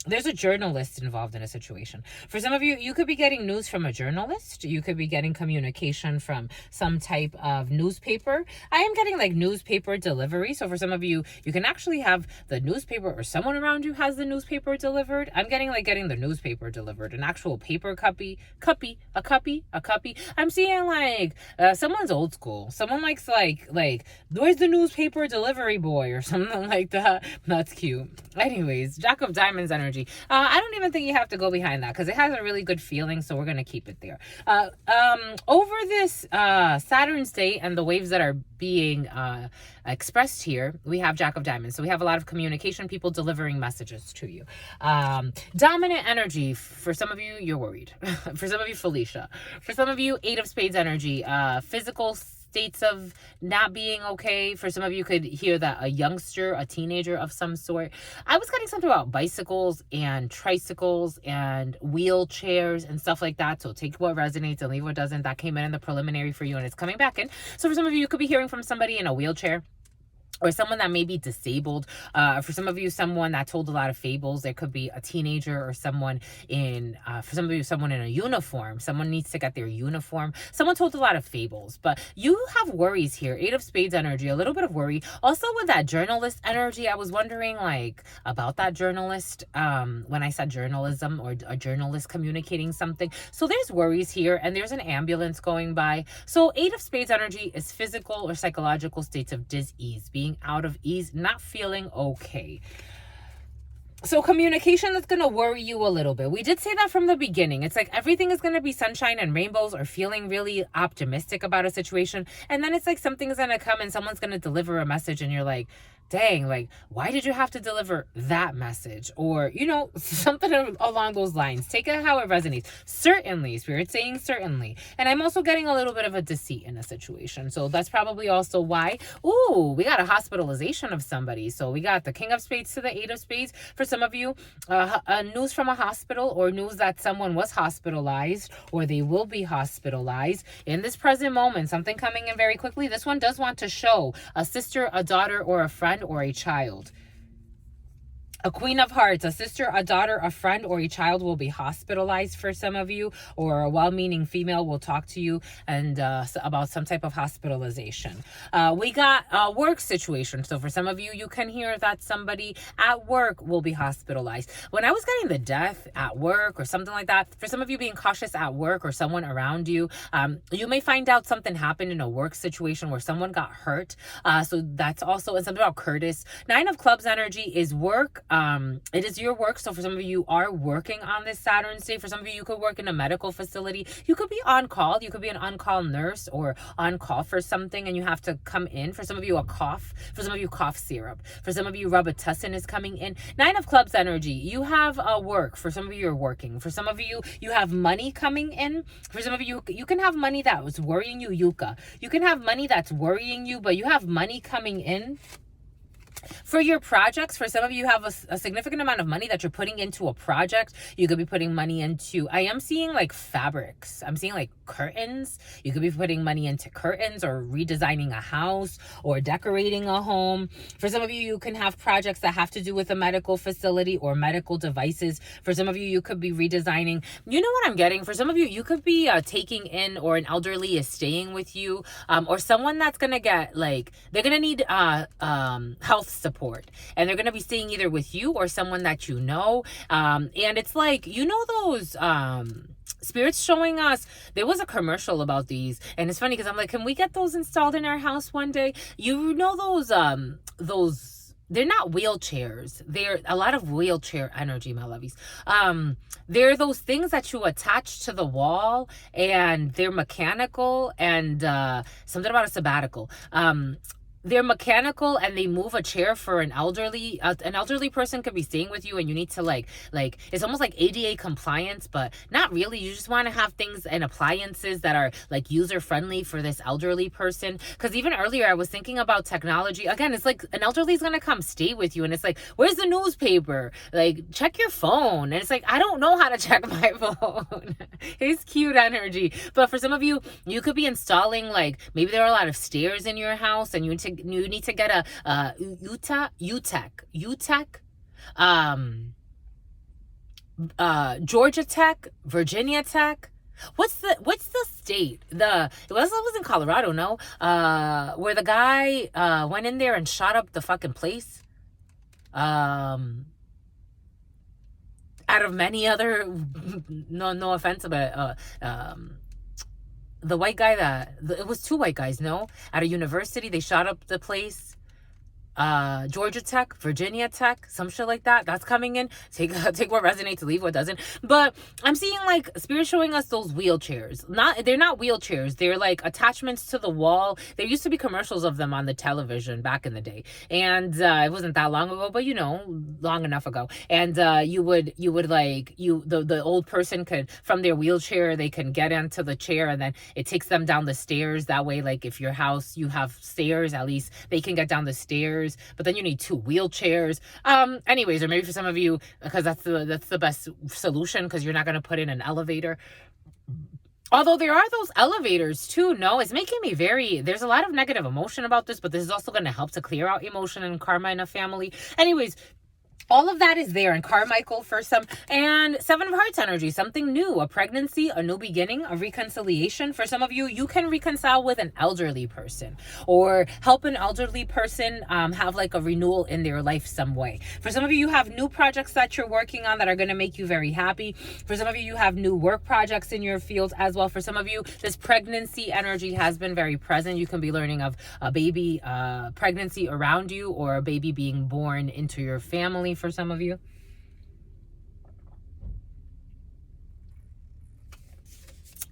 there's a journalist involved in a situation. For some of you, you could be getting news from a journalist. You could be getting communication from some type of newspaper. I am getting like newspaper delivery. So for some of you, you can actually have the newspaper or someone around you has the newspaper delivered. I'm getting the newspaper delivered, an actual paper copy. I'm seeing like someone's old school. Someone likes like where's the newspaper delivery boy or something like that. That's cute. Anyways, Jack of Diamonds energy. I don't even think you have to go behind that because it has a really good feeling, so we're gonna keep it there. Over this Saturn's day and the waves that are being expressed here, we have Jack of Diamonds. So we have a lot of communication, people delivering messages to you. Dominant energy. For some of you, you're worried. For some of you, Felicia. For some of you, Eight of Spades energy. Physical states of not being okay. For some of you, could hear that a youngster, a teenager of some sort. I was getting something about bicycles and tricycles and wheelchairs and stuff like that. So take what resonates and leave what doesn't. That came in the preliminary for you and it's coming back in. So for some of you, you could be hearing from somebody in a wheelchair, or someone that may be disabled. For some of you, someone that told a lot of fables. There could be a teenager or someone in, for some of you, someone in a uniform. Someone needs to get their uniform. Someone told a lot of fables, but you have worries here. Eight of Spades energy, a little bit of worry. Also with that journalist energy, I was wondering like about that journalist when I said journalism or a journalist communicating something. So there's worries here and there's an ambulance going by. So Eight of Spades energy is physical or psychological states of dis-ease, being out of ease, not feeling okay. So communication that's going to worry you a little bit. We did say that from the beginning. It's like everything is going to be sunshine and rainbows or feeling really optimistic about a situation. And then it's like something's going to come and someone's going to deliver a message and you're like, dang, like, why did you have to deliver that message? Or, you know, something along those lines. Take it how it resonates. Certainly, Spirit saying certainly. And I'm also getting a little bit of a deceit in a situation. So that's probably also why. Ooh, we got a hospitalization of somebody. So we got the King of Spades to the Eight of Spades. For some of you, news from a hospital or news that someone was hospitalized or they will be hospitalized in this present moment. Something coming in very quickly. This one does want to show a sister, a daughter, or a friend or a child. A Queen of Hearts, a sister, a daughter, a friend, or a child will be hospitalized for some of you, or a well-meaning female will talk to you and about some type of hospitalization. We got a work situation. So for some of you, you can hear that somebody at work will be hospitalized. When I was getting the death at work or something like that, for some of you being cautious at work or someone around you, you may find out something happened in a work situation where someone got hurt. So that's also, and something about Curtis. Nine of Clubs energy is work. It is your work. So for some of you, you are working on this Saturn's day. For some of you, you could work in a medical facility. You could be on call. You could be an on-call nurse or on call for something and you have to come in. For some of you, a cough. For some of you, cough syrup. For some of you, Robitussin is coming in. Nine of Clubs energy. You have work. For some of you, you're working. For some of you, you have money coming in. For some of you, you can have money that was worrying you, Yuka. You can have money that's worrying you, but you have money coming in. For your projects, for some of you, you have a significant amount of money that you're putting into a project. You could be putting money into, I am seeing like fabrics. I'm seeing like curtains. You could be putting money into curtains or redesigning a house or decorating a home. For some of you, you can have projects that have to do with a medical facility or medical devices. For some of you, you could be redesigning. You know what I'm getting? For some of you, you could be taking in, or an elderly is staying with you, or someone that's going to get like, they're going to need health support and they're going to be staying either with you or someone that you know, and it's like, you know, those spirits showing us, there was a commercial about these and it's funny because I'm like, can we get those installed in our house one day? You know, those they're not wheelchairs. They're a lot of wheelchair energy, my lovies. They're those things that you attach to the wall and they're mechanical and something about a sabbatical. they're mechanical and they move a chair for an elderly person could be staying with you, and you need to like it's almost like ADA compliance, but not really. You just want to have things and appliances that are like user friendly for this elderly person. Because even earlier I was thinking about technology again. It's like an elderly is gonna come stay with you, and it's like, where's the newspaper? Like, check your phone. And it's like, I don't know how to check my phone. It's cute energy. But for some of you, you could be installing, like, maybe there are a lot of stairs in your house, and you need to get a UTEC, Georgia Tech, Virginia Tech. What's the state? It was in Colorado, no? Where the guy went in there and shot up the fucking place. Out of many other, no offense, but the white guy it was two white guys, no? At a university, they shot up the place. Georgia Tech, Virginia Tech, some shit like that. That's coming in. Take what resonates, leave what doesn't. But I'm seeing like Spirit showing us those wheelchairs. They're not wheelchairs. They're like attachments to the wall. There used to be commercials of them on the television back in the day, and it wasn't that long ago, but long enough ago. And you would like the old person could, from their wheelchair, they can get into the chair, and then it takes them down the stairs. That way, like if your house you have stairs, at least they can get down the stairs. But then you need two wheelchairs. Anyways, or maybe for some of you, because that's the best solution, because you're not going to put in an elevator. Although there are those elevators too. No, it's making me there's a lot of negative emotion about this, but this is also going to help to clear out emotion and karma in a family. Anyways, all of that is there in Carmichael for some. And Seven of Hearts energy, something new, a pregnancy, a new beginning, a reconciliation. For some of you, you can reconcile with an elderly person or help an elderly person have like a renewal in their life some way. For some of you, you have new projects that you're working on that are going to make you very happy. For some of you, you have new work projects in your field as well. For some of you, this pregnancy energy has been very present. You can be learning of a baby pregnancy around you, or a baby being born into your family. For some of you,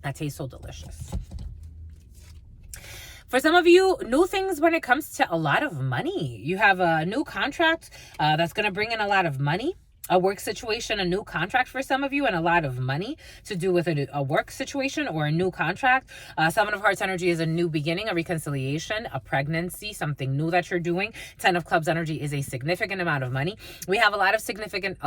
that tastes so delicious. For some of you, new things when it comes to a lot of money. You have a new contract that's going to bring in a lot of money. A work situation, a new contract for some of you, and a lot of money to do with a work situation or a new contract. Seven of Hearts energy is a new beginning, a reconciliation, a pregnancy, something new that you're doing. 10 of Clubs energy is a significant amount of money. We have a lot of significance.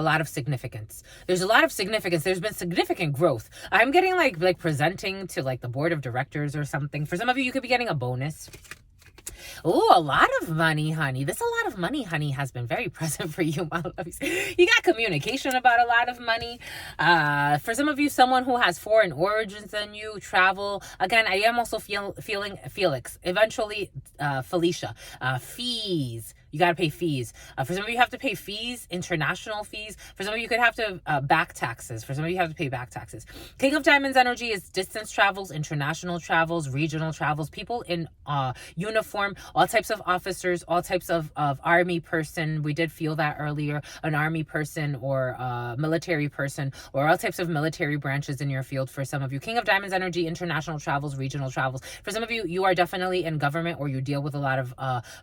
There's a lot of significance. There's been significant growth. I'm getting like presenting to like the board of directors or something. For some of you, you could be getting a bonus. Oh, a lot of money, honey. A lot of money, honey, has been very present for you, my loves. You got communication about a lot of money. For some of you, someone who has foreign origins than you, travel. Again, I am also feeling Felix. Eventually, Felicia. Fees. You got to pay fees. For some of you, you have to pay fees, international fees. For some of you, you could have to back taxes. For some of you, you have to pay back taxes. King of Diamonds energy is distance travels, international travels, regional travels, people in uniform, all types of officers, all types of army person. We did feel that earlier, an army person or military person, or all types of military branches in your field for some of you. King of Diamonds energy, international travels, regional travels. For some of you, you are definitely in government, or you deal with a lot of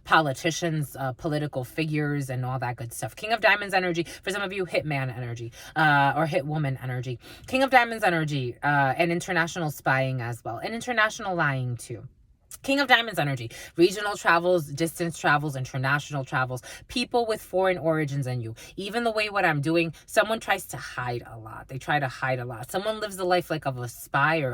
politicians, political figures, and all that good stuff. King of Diamonds energy. For some of you, hitman energy, or hitwoman energy. King of Diamonds energy, and international spying as well, and international lying too. King of Diamonds energy, regional travels, distance travels, international travels, people with foreign origins in you. Even the way what I'm doing, someone tries to hide a lot. They try to hide a lot. Someone lives the life like of a spy or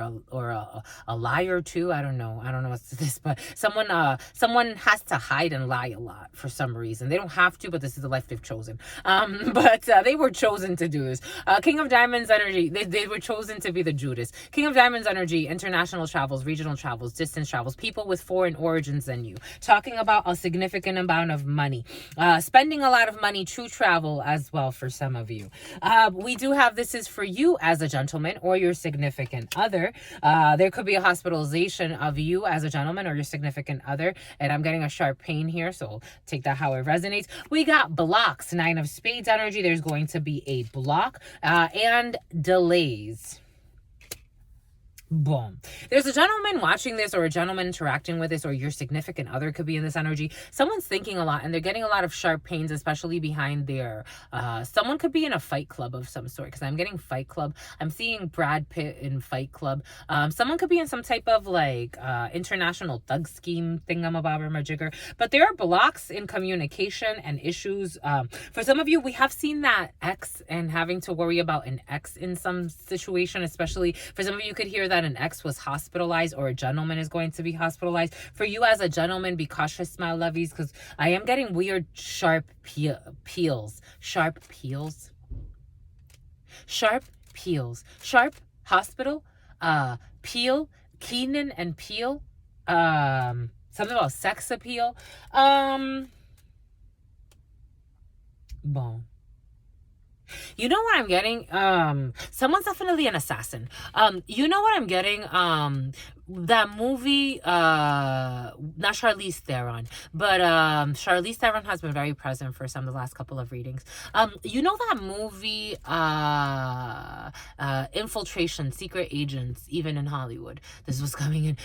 a liar too. I don't know what's this, but someone has to hide and lie a lot for some reason. They don't have to, but this is the life they've chosen. But they were chosen to do this. King of Diamonds energy, they were chosen to be the Judas. King of Diamonds energy, international travels, regional travels, distance travels, people with foreign origins than you. Talking about a significant amount of money. Spending a lot of money to travel as well for some of you. We do have, this is for you as a gentleman or your significant other. There could be a hospitalization of you as a gentleman or your significant other. And I'm getting a sharp pain here, so take that how it resonates. We got blocks. 9 of Spades energy. There's going to be a block and delays. Boom. There's a gentleman watching this, or a gentleman interacting with this, or your significant other could be in this energy. Someone's thinking a lot and they're getting a lot of sharp pains, especially behind their, someone could be in a fight club of some sort, because I'm getting fight club. I'm seeing Brad Pitt in Fight Club. Someone could be in some type of like international thug scheme thingamabobber majigger. But there are blocks in communication and issues. For some of you, we have seen that ex and having to worry about an ex in some situation, especially for some of you could hear that an ex was hospitalized, or a gentleman is going to be hospitalized. For you as a gentleman, be cautious, my lovies, because I am getting weird sharp peels. Sharp peels. Sharp peels. Sharp hospital. Peel. Keenan and Peel. Something about sex appeal. Boom. You know what I'm getting? Someone's definitely an assassin. You know what I'm getting? That movie, not Charlize Theron, but Charlize Theron has been very present for some of the last couple of readings. You know that movie, Infiltration, Secret Agents, even in Hollywood. This was coming in.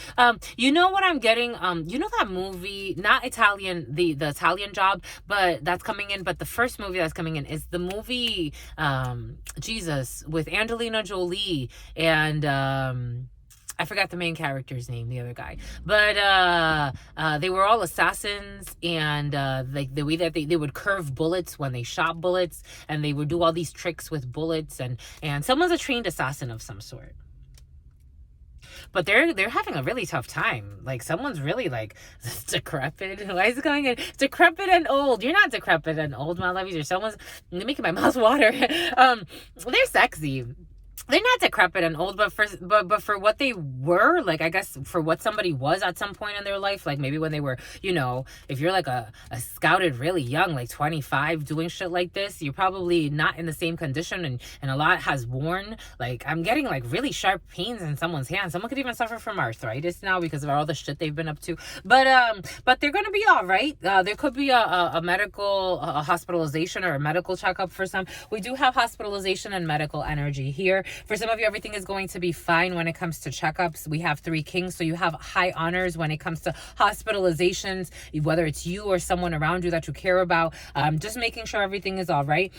You know what I'm getting? You know that movie, not Italian, the Italian Job, but that's coming in. But the first movie that's coming in is the movie, Jesus, with Angelina Jolie and I forgot the main character's name, the other guy. But they were all assassins, and like the way that they would curve bullets when they shot bullets, and they would do all these tricks with bullets, and someone's a trained assassin of some sort. But they're having a really tough time. Like, someone's really like decrepit. Why is it going in? Decrepit and old. You're not decrepit and old, my lovies. Or someone's making my mouth water. They're sexy. They're not decrepit and old, but for what they were, like, I guess for what somebody was at some point in their life, like maybe when they were, you know, if you're like a scouted really young, like 25, doing shit like this, you're probably not in the same condition, and a lot has worn. Like, I'm getting like really sharp pains in someone's hand. Someone could even suffer from arthritis now because of all the shit they've been up to. But they're gonna be all right. There could be a medical hospitalization or a medical checkup for some. We do have hospitalization and medical energy here. For some of you, everything is going to be fine when it comes to checkups. We have 3 kings, so you have high honors when it comes to hospitalizations, whether it's you or someone around you that you care about. Just making sure everything is all right.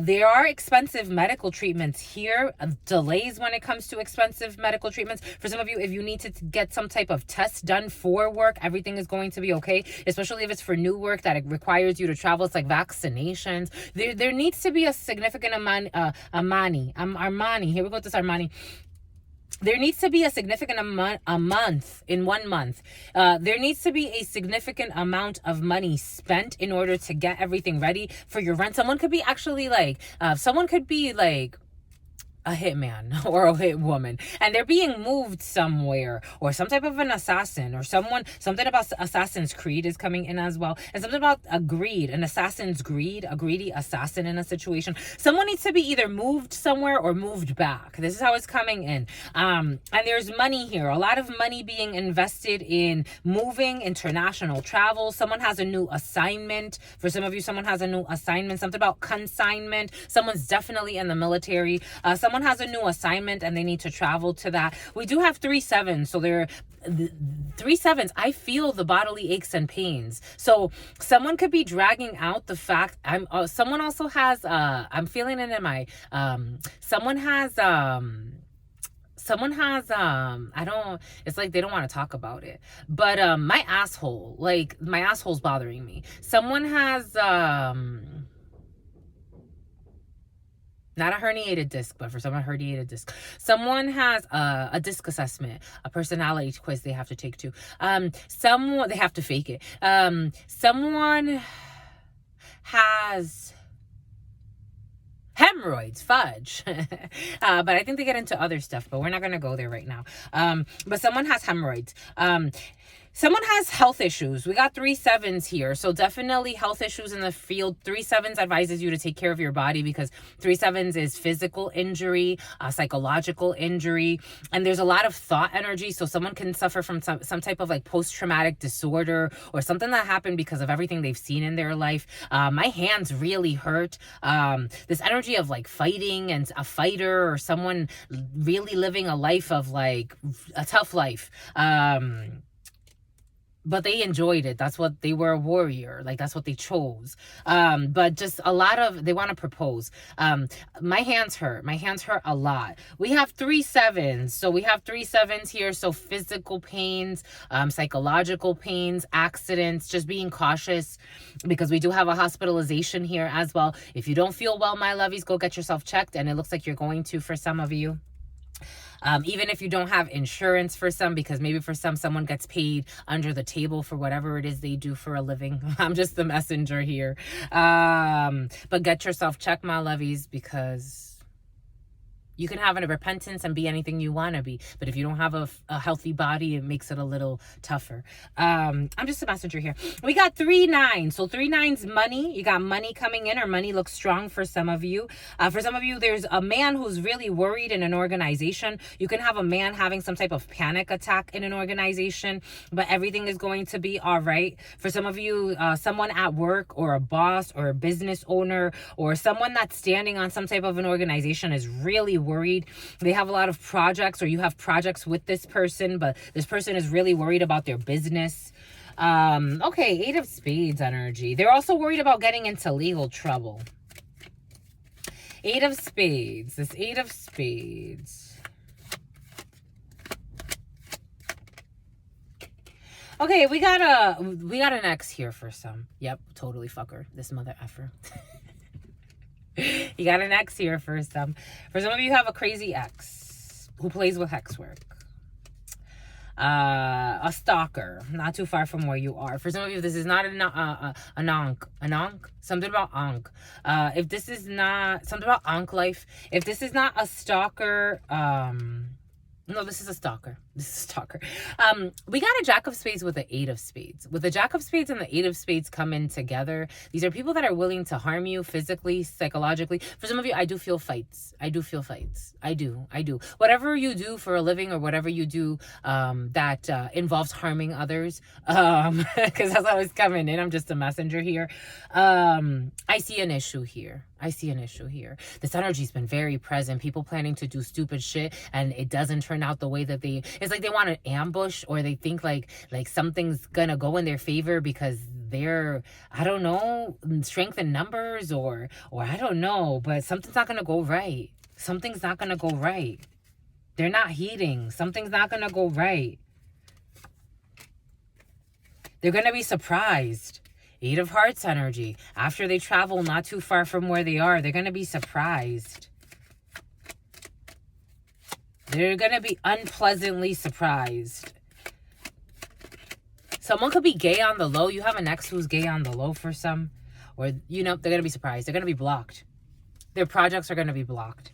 There are expensive medical treatments here, delays when it comes to expensive medical treatments. For some of you, if you need to get some type of test done for work, everything is going to be okay, especially if it's for new work that it requires you to travel. It's like vaccinations. There needs to be a significant amount, Armani. Here we go with this Armani. There needs to be a significant amount, in 1 month. There needs to be a significant amount of money spent in order to get everything ready for your rent. Someone could be actually like, a hitman or a hit woman, and they're being moved somewhere, or some type of an assassin, or something about Assassin's Creed is coming in as well, and something about a assassin's greed, a greedy assassin in a situation. Someone needs to be either moved somewhere or moved back. This is how it's coming in. And there's money here, a lot of money being invested in moving, international travel. Someone has a new assignment. For some of you, someone has a new assignment, something about consignment. Someone's definitely in the military. Someone has a new assignment and they need to travel to that. We do have 3 7s, so there 3 7s. I feel the bodily aches and pains. So someone could be dragging out the fact. Someone also has. I'm feeling it in my. Someone has. I don't, it's like they don't want to talk about it, but my asshole's bothering me. Someone has not a herniated disc, but for someone, herniated disc. Someone has a disc assessment, a personality quiz they have to take too. Someone, they have to fake it. Someone has hemorrhoids, fudge. But I think they get into other stuff, but we're not going to go there right now. But someone has hemorrhoids. Someone has health issues. We got 3 7s here. So definitely health issues in the field. 3 7s advises you to take care of your body, because 3 7s is physical injury, psychological injury. And there's a lot of thought energy. So someone can suffer from some type of like post-traumatic disorder, or something that happened because of everything they've seen in their life. My hands really hurt. This energy of like fighting, and a fighter, or someone really living a life of like a tough life. But they enjoyed it. That's what they were, a warrior. Like, that's what they chose. But just a lot of, they want to propose. My hands hurt. My hands hurt a lot. We have 3 7s. So we have 3 7s here. So physical pains, psychological pains, accidents, just being cautious, because we do have a hospitalization here as well. If you don't feel well, my lovies, go get yourself checked. And it looks like you're going to for some of you. Even if you don't have insurance for some, because maybe for some, someone gets paid under the table for whatever it is they do for a living. I'm just the messenger here. But get yourself checked, my lovies, because you can have a repentance and be anything you want to be. But if you don't have a healthy body, it makes it a little tougher. I'm just a messenger here. We got 3 9s. So 3 9s, money. You got money coming in, or money looks strong for some of you. For some of you, there's a man who's really worried in an organization. You can have a man having some type of panic attack in an organization, but everything is going to be all right. For some of you, someone at work, or a boss, or a business owner, or someone that's standing on some type of an organization is really worried. They have a lot of projects, or you have projects with this person, but this person is really worried about their business. Okay, 8 of Spades energy. They're also worried about getting into legal trouble. 8 of Spades. This 8 of Spades. Okay, we got an ex here for some. Yep, totally fucker. This mother effer. You got an ex here for some. For some of you, have a crazy ex who plays with hex work. A stalker, not too far from where you are. For some of you, this is not an onk. Something about onk. If this is not something about onk life, if this is not a stalker, no, this is a stalker. This is a stalker. We got a Jack of Spades with an 8 of Spades. With the Jack of Spades and the 8 of Spades come in together, these are people that are willing to harm you physically, psychologically. For some of you, I do feel fights. I do feel fights. I do. Whatever you do for a living, or whatever you do that involves harming others, because that's always coming in. I'm just a messenger here. I see an issue here. This energy's been very present. People planning to do stupid shit, and it doesn't turn out the way that it's like they want an ambush, or they think like something's gonna go in their favor because they're, I don't know, strength in numbers, or I don't know, but something's not gonna go right. Something's not gonna go right. They're not heeding. Something's not gonna go right. They're gonna be surprised. 8 of Hearts energy. After they travel not too far from where they are, they're going to be surprised. They're going to be unpleasantly surprised. Someone could be gay on the low. You have an ex who's gay on the low for some. Or, you know, they're going to be surprised. They're going to be blocked. Their projects are going to be blocked.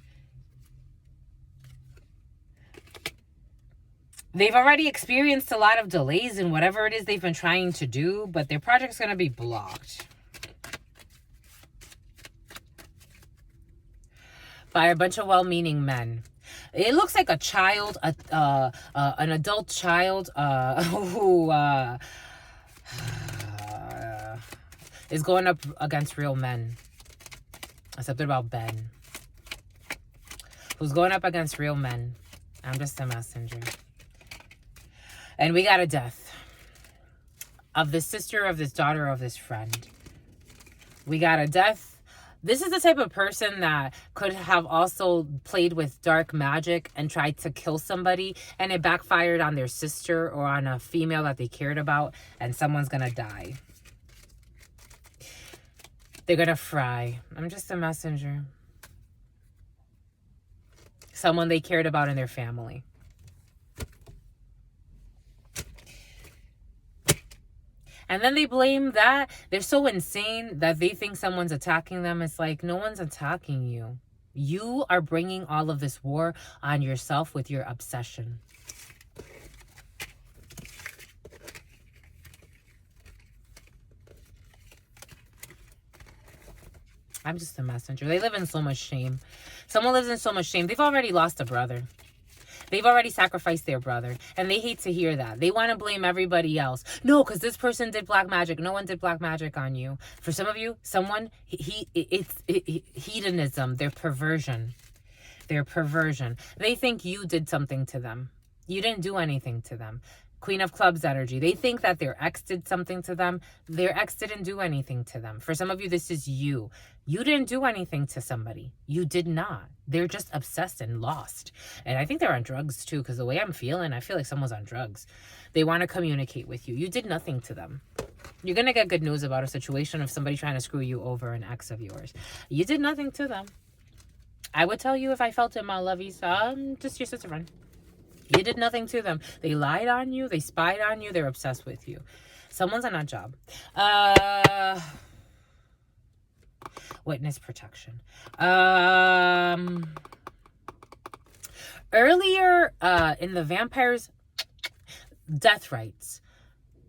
They've already experienced a lot of delays in whatever it is they've been trying to do, but their project's going to be blocked by a bunch of well-meaning men. It looks like a child, an adult child who is going up against real men. Something about Ben. Who's going up against real men. I'm just a messenger. And we got a death of this sister, of this daughter, of this friend. We got a death. This is the type of person that could have also played with dark magic and tried to kill somebody, and it backfired on their sister or on a female that they cared about, and someone's going to die. They're going to fry. I'm just a messenger. Someone they cared about in their family. And then they blame that. They're so insane that they think someone's attacking them. It's like, no one's attacking you. You are bringing all of this war on yourself with your obsession. I'm just a messenger. They live in so much shame. Someone lives in so much shame. They've already lost a brother. They've already sacrificed their brother, and they hate to hear that. They want to blame everybody else. No, because this person did black magic. No one did black magic on you. For some of you, someone, it's hedonism, their perversion. Their perversion. They think you did something to them. You didn't do anything to them. Queen of Clubs energy. They think that their ex did something to them. Their ex didn't do anything to them. For some of you, this is you. You didn't do anything to somebody. You did not. They're just obsessed and lost. And I think they're on drugs too, because the way I'm feeling, I feel like someone's on drugs. They want to communicate with you. You did nothing to them. You're going to get good news about a situation of somebody trying to screw you over, an ex of yours. You did nothing to them. I would tell you if I felt it, my lovies, just your sister friend. You did nothing to them. They lied on you. They spied on you. They're obsessed with you. Someone's on a job. Witness protection. Earlier in the vampires, death rights.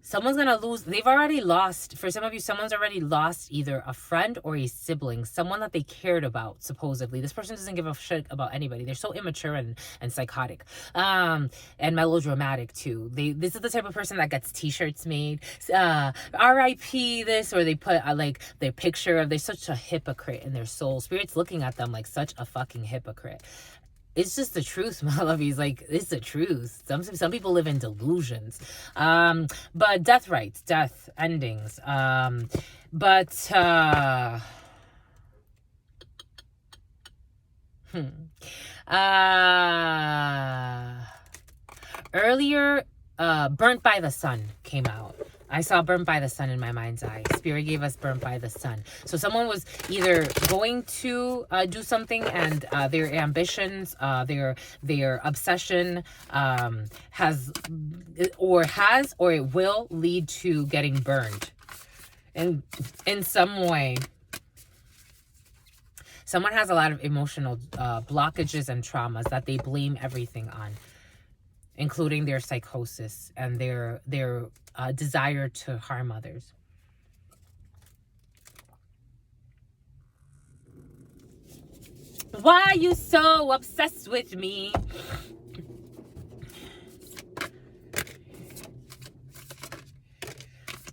Someone's going to lose. They've already lost. For some of you, someone's already lost either a friend or a sibling. Someone that they cared about, supposedly. This person doesn't give a shit about anybody. They're so immature and psychotic. And melodramatic, too. This is the type of person that gets t-shirts made. R.I.P. this. Or they put, like, their picture of... They're such a hypocrite in their soul. Spirit's looking at them like such a fucking hypocrite. It's just the truth, my lovies. Like, it's the truth. Some people live in delusions. But death rights, death endings. Earlier, Burnt by the Sun came out. I saw Burnt by the Sun in my mind's eye. Spirit gave us Burnt by the Sun. So someone was either going to do something, and their ambitions, their obsession has or it will lead to getting burned in some way. Someone has a lot of emotional blockages and traumas that they blame everything on, including their psychosis and their desire to harm others. Why are you so obsessed with me?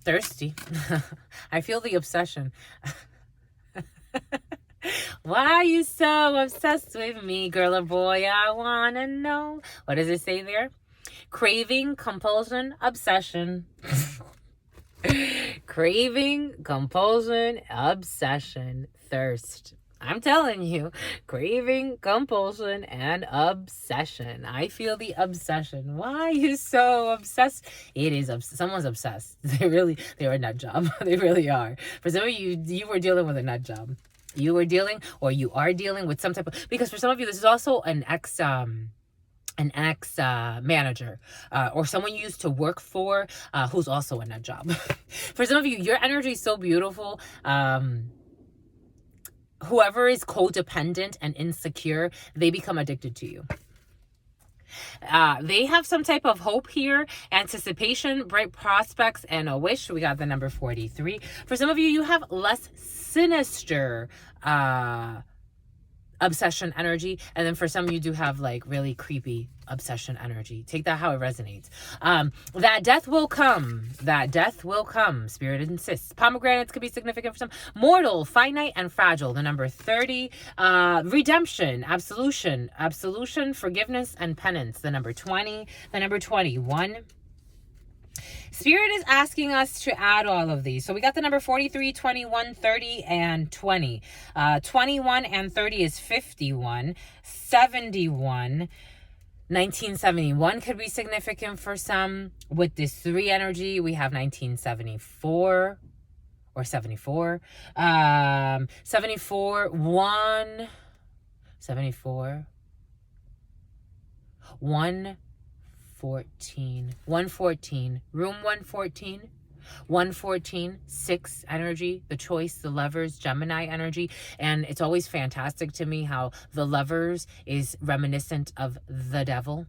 Thirsty. I feel the obsession. Why are you so obsessed with me, girl or boy? I wanna know. What does it say there? Craving, compulsion, obsession. Craving, compulsion, obsession, thirst. I'm telling you, craving, compulsion, and obsession. I feel the obsession. Why are you so obsessed? It is someone's obsessed. They're a nut job. They really are. For some of you, you were dealing with a nut job. You were dealing, or you are dealing with some type of, because for some of you, this is also an ex manager, or someone you used to work for, who's also in that job. For some of you, your energy is so beautiful. Whoever is codependent and insecure, they become addicted to you. They have some type of hope here, anticipation, bright prospects, and a wish. We got the number 43. For some of you, you have less sinister obsession energy, and then for some you do have like really creepy obsession energy. Take that how it resonates. That death will come. That death will come. Spirit insists. Pomegranates could be significant for some. Mortal, finite, and fragile. The number 30. Redemption, absolution, forgiveness, and penance. The number 20. The number 21. Spirit is asking us to add all of these. So we got the number 43, 21, 30, and 20. 21 and 30 is 51. 71. 1971 could be significant for some. With this 3 energy, we have 1974 or 74. 74, 1, 74, 1, 114, 114, room 114, 114, 6 energy, the choice, the lovers, Gemini energy. And it's always fantastic to me how the lovers is reminiscent of the devil.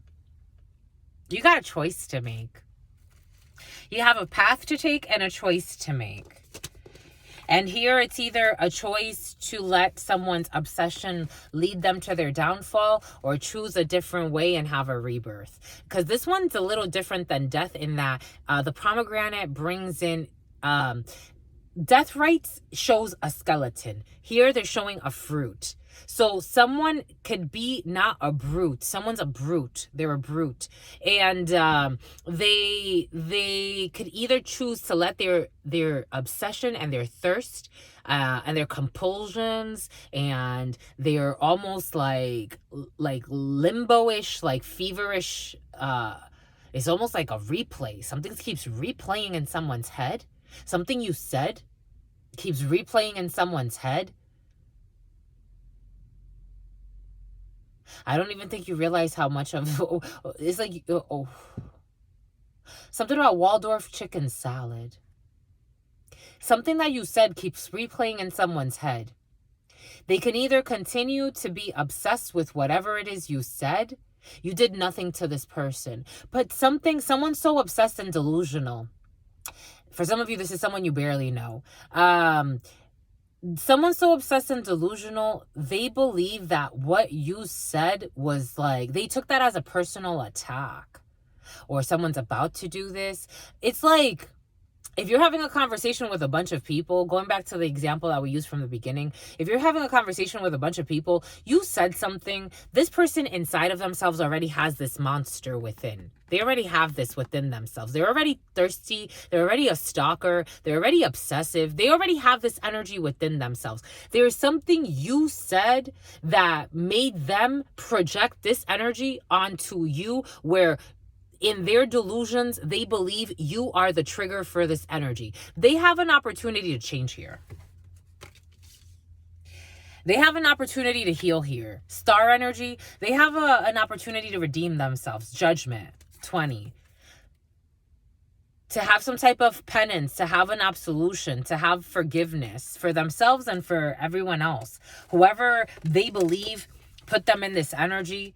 You got a choice to make. You have a path to take and a choice to make. And here it's either a choice to let someone's obsession lead them to their downfall, or choose a different way and have a rebirth. Because this one's a little different than death in that the pomegranate brings in death rites shows a skeleton. Here they're showing a fruit. So someone could be not a brute. Someone's a brute. They're a brute. And they could either choose to let their obsession and their thirst and their compulsions and they're almost like limbo-ish, like feverish. It's almost like a replay. Something keeps replaying in someone's head. Something you said keeps replaying in someone's head. I don't even think you realize how much of it's like something about Waldorf chicken salad. Something that you said keeps replaying in someone's head. They can either continue to be obsessed with whatever it is you said. You did nothing to this person, but someone's so obsessed and delusional. For some of you, this is someone you barely know. Someone's so obsessed and delusional, they believe that what you said was like, they took that as a personal attack, or someone's about to do this. It's like, if you're having a conversation with a bunch of people, going back to the example that we used from the beginning, if you're having a conversation with a bunch of people, you said something, this person inside of themselves already has this monster within. They already have this within themselves. They're already thirsty. They're already a stalker. They're already obsessive. They already have this energy within themselves. There's something you said that made them project this energy onto you, where in their delusions, they believe you are the trigger for this energy. They have an opportunity to change here. They have an opportunity to heal here. Star energy, they have an opportunity to redeem themselves. Judgment, 20. To have some type of penance, to have an absolution, to have forgiveness for themselves and for everyone else. Whoever they believe put them in this energy.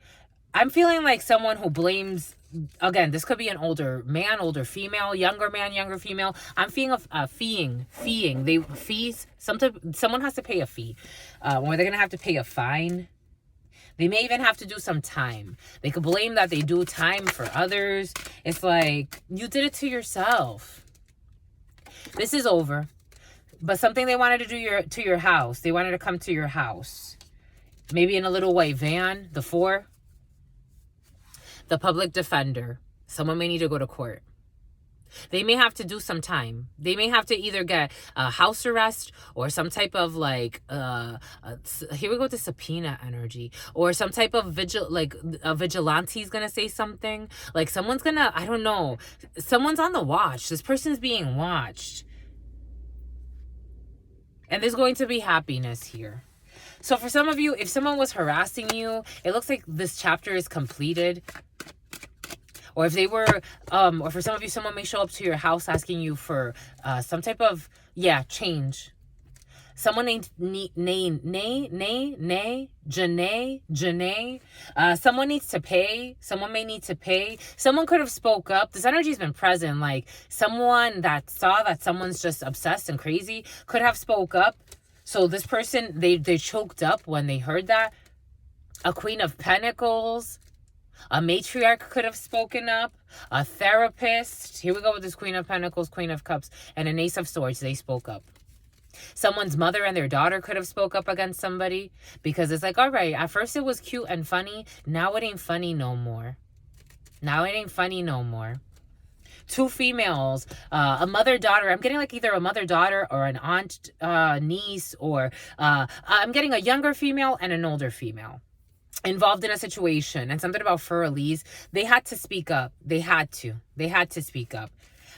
I'm feeling like someone who blames, again, this could be an older man, older female, younger man, younger female. I'm feeling feeing. They fees. Someone has to pay a fee, or they're gonna have to pay a fine. They may even have to do some time. They could blame that they do time for others. It's like you did it to yourself. This is over, but something they wanted to do to your house. They wanted to come to your house, maybe in a little white van. The 4. The public defender. Someone may need to go to court. They may have to do some time. They may have to either get a house arrest or some type of like, here we go to subpoena energy, or some type of a vigilante is going to say something. Like someone's going to, I don't know. Someone's on the watch. This person's being watched. And there's going to be happiness here. So for some of you, if someone was harassing you, it looks like this chapter is completed. Or if they were, or for some of you, someone may show up to your house asking you for some type of, change. Someone named Janae. Someone needs to pay. Someone may need to pay. Someone could have spoke up. This energy's been present. Like someone that saw that someone's just obsessed and crazy could have spoke up. So this person, they choked up when they heard that. A Queen of Pentacles. A matriarch could have spoken up. A therapist. Here we go with this Queen of Pentacles, Queen of Cups, and an Ace of Swords. They spoke up. Someone's mother and their daughter could have spoke up against somebody. Because it's like, all right, at first it was cute and funny. Now it ain't funny no more. Now it ain't funny no more. 2 females, a mother-daughter. I'm getting like either a mother-daughter or an aunt, niece, or I'm getting a younger female and an older female involved in a situation. And something about Fur-Elise. They had to speak up. They had to speak up.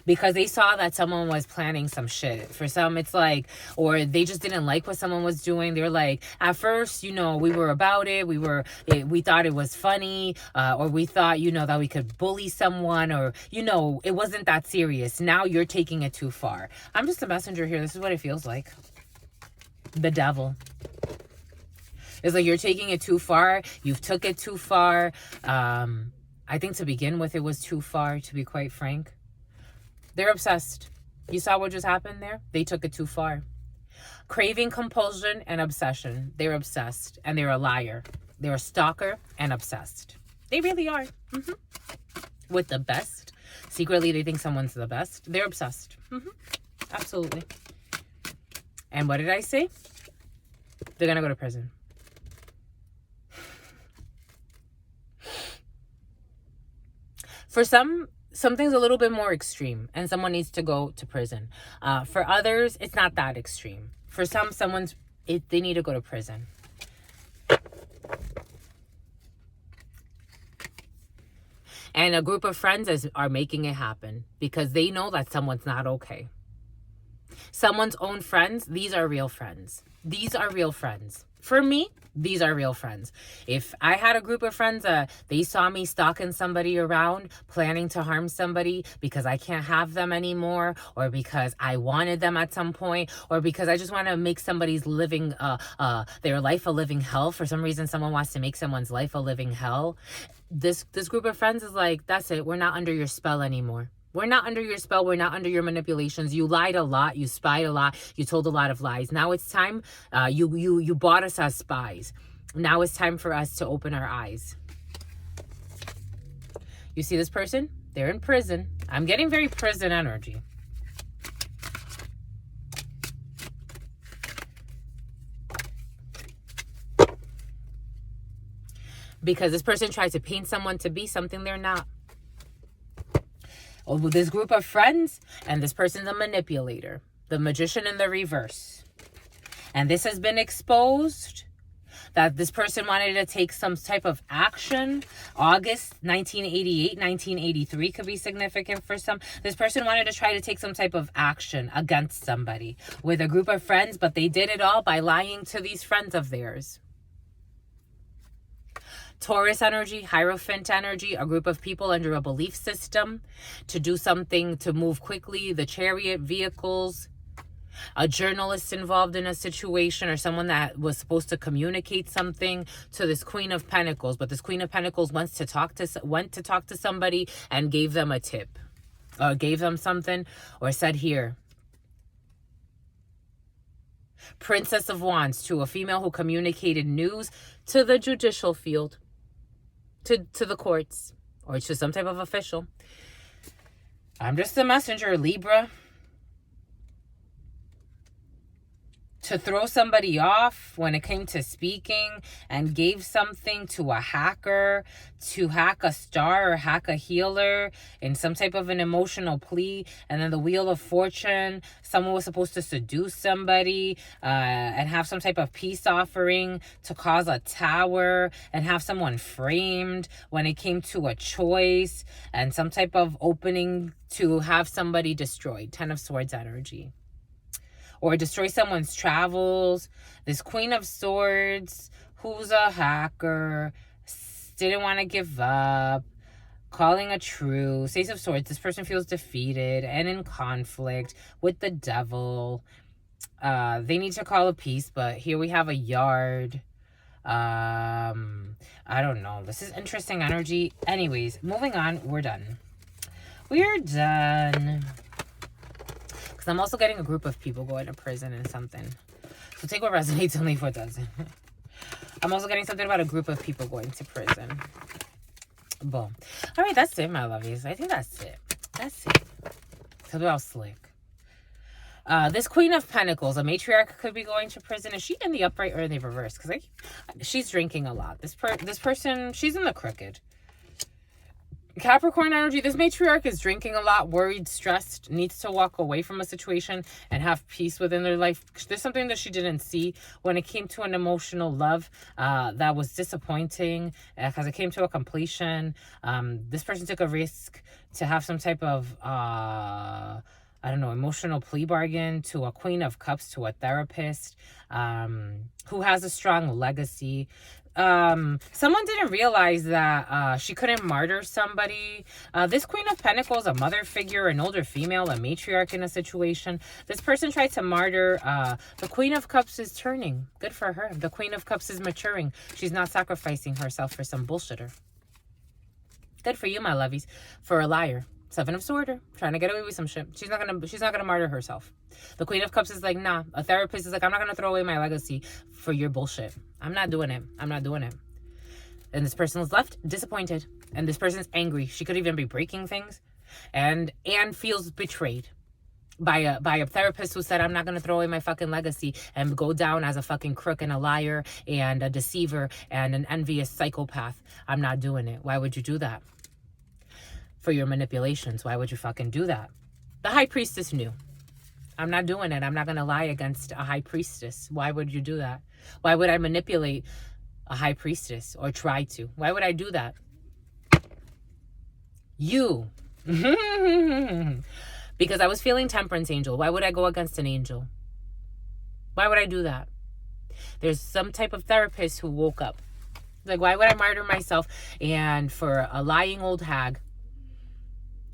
Because they saw that someone was planning some shit. For some, it's like, or they just didn't like what someone was doing. They're like, at first, we were about it. We thought it was funny. Or we thought, that we could bully someone. Or, it wasn't that serious. Now you're taking it too far. I'm just a messenger here. This is what it feels like. The devil. It's like you're taking it too far. You've took it too far. I think to begin with, it was too far, to be quite frank. They're obsessed. You saw what just happened there? They took it too far. Craving, compulsion, and obsession. They're obsessed, and they're a liar. They're a stalker and obsessed. They really are. With the best. Secretly, they think someone's the best. They're obsessed. Absolutely. And what did I say? They're going to go to prison. For something's a little bit more extreme, and someone needs to go to prison. For others, it's not that extreme. For they need to go to prison. And a group of friends are making it happen because they know that someone's not okay. Someone's own friends, these are real friends. These are real friends. For me, these are real friends. If I had a group of friends, they saw me stalking somebody around, planning to harm somebody because I can't have them anymore, or because I wanted them at some point, or because I just want to make somebody's their life a living hell. For some reason, someone wants to make someone's life a living hell. This group of friends is like, that's it. We're not under your spell anymore. We're not under your spell. We're not under your manipulations. You lied a lot. You spied a lot. You told a lot of lies. Now it's time. You bought us as spies. Now it's time for us to open our eyes. You see this person? They're in prison. I'm getting very prison energy. Because this person tries to paint someone to be something they're not. With this group of friends, and this person's a manipulator, the magician in the reverse. And this has been exposed, that this person wanted to take some type of action. August 1988, 1983 could be significant for some. This person wanted to try to take some type of action against somebody with a group of friends, but they did it all by lying to these friends of theirs. Taurus energy, Hierophant energy, a group of people under a belief system to do something, to move quickly, the chariot vehicles, a journalist involved in a situation, or someone that was supposed to communicate something to this Queen of Pentacles. But this Queen of Pentacles went to talk to somebody and gave them a tip, or gave them something, or said, here. Princess of Wands, to a female who communicated news to the judicial field. To the courts, or to some type of official. I'm just a messenger, Libra. To throw somebody off when it came to speaking, and gave something to a hacker to hack a star or hack a healer in some type of an emotional plea. And then the Wheel of Fortune, someone was supposed to seduce somebody and have some type of peace offering to cause a tower and have someone framed when it came to a choice, and some type of opening to have somebody destroyed. 10 of Swords energy. Or destroy someone's travels. This Queen of Swords, who's a hacker, didn't want to give up, calling a truce. Ace of Swords, this person feels defeated and in conflict with the devil. They need to call a peace, but here we have a yard. I don't know. This is interesting energy. Anyways, moving on. We're done. We're done. I'm also getting a group of people going to prison and something. So take what resonates and leave what doesn't. I'm also getting something about a group of people going to prison. Boom. All right, that's it, my lovies. I think that's it. That's it. Something about slick. This Queen of Pentacles, a matriarch, could be going to prison. Is she in the upright or in the reverse? Because she's drinking a lot. This person, she's in the crooked. Capricorn energy, this matriarch is drinking a lot, worried, stressed, needs to walk away from a situation and have peace within their life. There's something that she didn't see when it came to an emotional love that was disappointing because it came to a completion. This person took a risk to have some type of, I don't know, emotional plea bargain to a Queen of Cups, to a therapist who has a strong legacy. Someone didn't realize that she couldn't martyr somebody. This Queen of Pentacles, a mother figure, an older female, a matriarch in a situation. This person tried to martyr. The Queen of Cups is turning. Good for her. The Queen of Cups is maturing. She's not sacrificing herself for some bullshitter. Good for you, my lovies. For a liar. Seven of Swords, trying to get away with some shit. She's not gonna martyr herself. The Queen of Cups is like, nah. A therapist is like, I'm not gonna throw away my legacy for your bullshit. I'm not doing it. I'm not doing it. And this person is left disappointed. And this person's angry. She could even be breaking things. And feels betrayed by a therapist who said, I'm not gonna throw away my fucking legacy and go down as a fucking crook and a liar and a deceiver and an envious psychopath. I'm not doing it. Why would you do that? For your manipulations. Why would you fucking do that? The High Priestess knew. I'm not doing it. I'm not gonna lie against a High Priestess. Why would you do that? Why would I manipulate a High Priestess or try to? Why would I do that? You. Because I was feeling Temperance Angel. Why would I go against an angel? Why would I do that? There's some type of therapist who woke up. Like, why would I martyr myself and for a lying old hag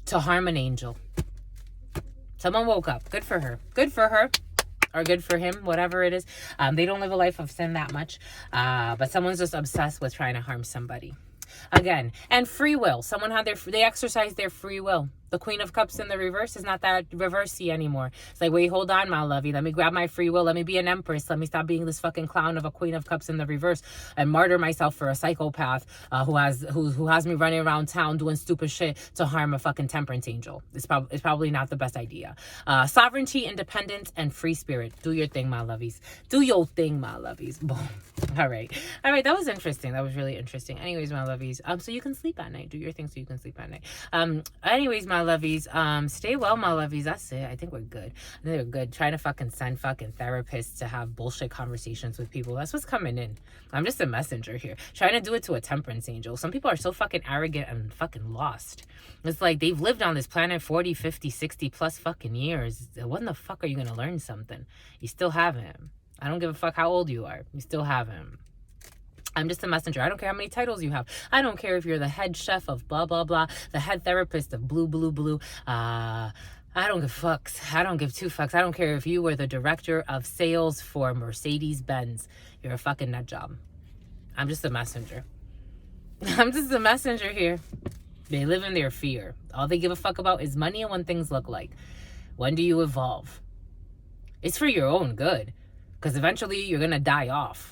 to harm an angel? Someone woke up. Good for her. Good for her. Or good for him, whatever it is. They don't live a life of sin that much. But someone's just obsessed with trying to harm somebody. Again, and free will. Someone had they exercised their free will. The Queen of Cups in the reverse is not that reversey anymore. It's like, wait, hold on, my lovey. Let me grab my free will. Let me be an empress. Let me stop being this fucking clown of a Queen of Cups in the reverse and martyr myself for a psychopath who has me running around town doing stupid shit to harm a fucking Temperance Angel. It's probably not the best idea. Sovereignty, independence, and free spirit. Do your thing, my lovies. Do your thing, my lovies. Boom. All right. That was interesting. That was really interesting. Anyways, my lovies. So you can sleep at night. Do your thing so you can sleep at night. Anyways, my lovies, stay well, my lovies. That's it. I think we're good. I think we're good. Trying to fucking send fucking therapists to have bullshit conversations with people. That's what's coming in. I'm just a messenger here. Trying to do it to a Temperance Angel. Some people are so fucking arrogant and fucking lost. It's like they've lived on this planet 40, 50, 60 plus fucking years. When the fuck are you gonna learn something? You still haven't. I don't give a fuck how old you are. You still haven't. I'm just a messenger. I don't care how many titles you have. I don't care if you're the head chef of blah, blah, blah, the head therapist of blue, blue, blue. I don't give fucks. I don't give two fucks. I don't care if you were the director of sales for Mercedes-Benz. You're a fucking nut job. I'm just a messenger. I'm just a messenger here. They live in their fear. All they give a fuck about is money and what things look like. When do you evolve? It's for your own good. Because eventually you're going to die off.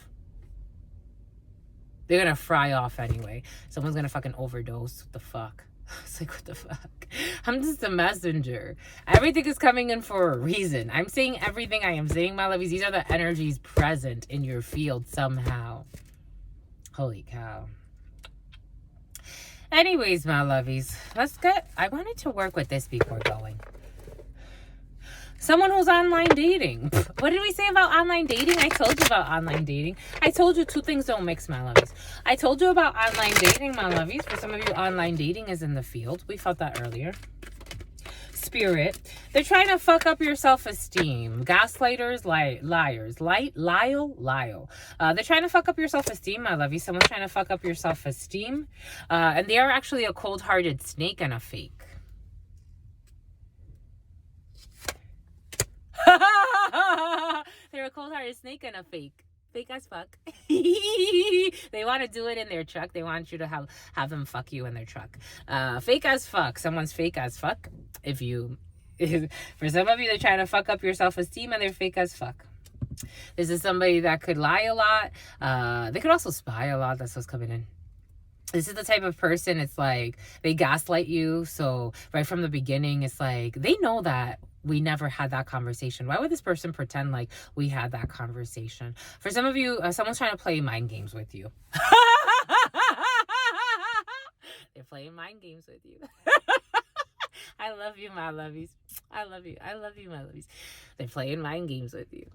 They're going to fry off anyway. Someone's going to fucking overdose. What the fuck? It's like, what the fuck? I'm just a messenger. Everything is coming in for a reason. I'm saying everything I am saying, my lovies. These are the energies present in your field somehow. Holy cow. Anyways, my lovies. Let's get... I wanted to work with this before going. Someone who's online dating. What did we say about online dating? I told you about online dating. I told you two things don't mix, my lovies. I told you about online dating, my lovies. For some of you, online dating is in the field. We felt that earlier. Spirit. They're trying to fuck up your self-esteem. Gaslighters, liars. Lyle. They're trying to fuck up your self-esteem, my lovies. Someone's trying to fuck up your self-esteem. And they are actually a cold-hearted snake and a fake. They're a cold-hearted snake and a fake as fuck. They want to do it in their truck. They want you to have them fuck you in their truck. Fake as fuck. Someone's fake as fuck. For some of you, they're trying to fuck up your self-esteem and they're fake as fuck. This is somebody that could lie a lot. They could also spy a lot. That's what's coming in. This is the type of person, it's like they gaslight you. So right from the beginning, it's like they know that we never had that conversation. Why would this person pretend like we had that conversation? For some of you, someone's trying to play mind games with you. They're playing mind games with you. I love you, my lovies. I love you, my lovies. They're playing mind games with you.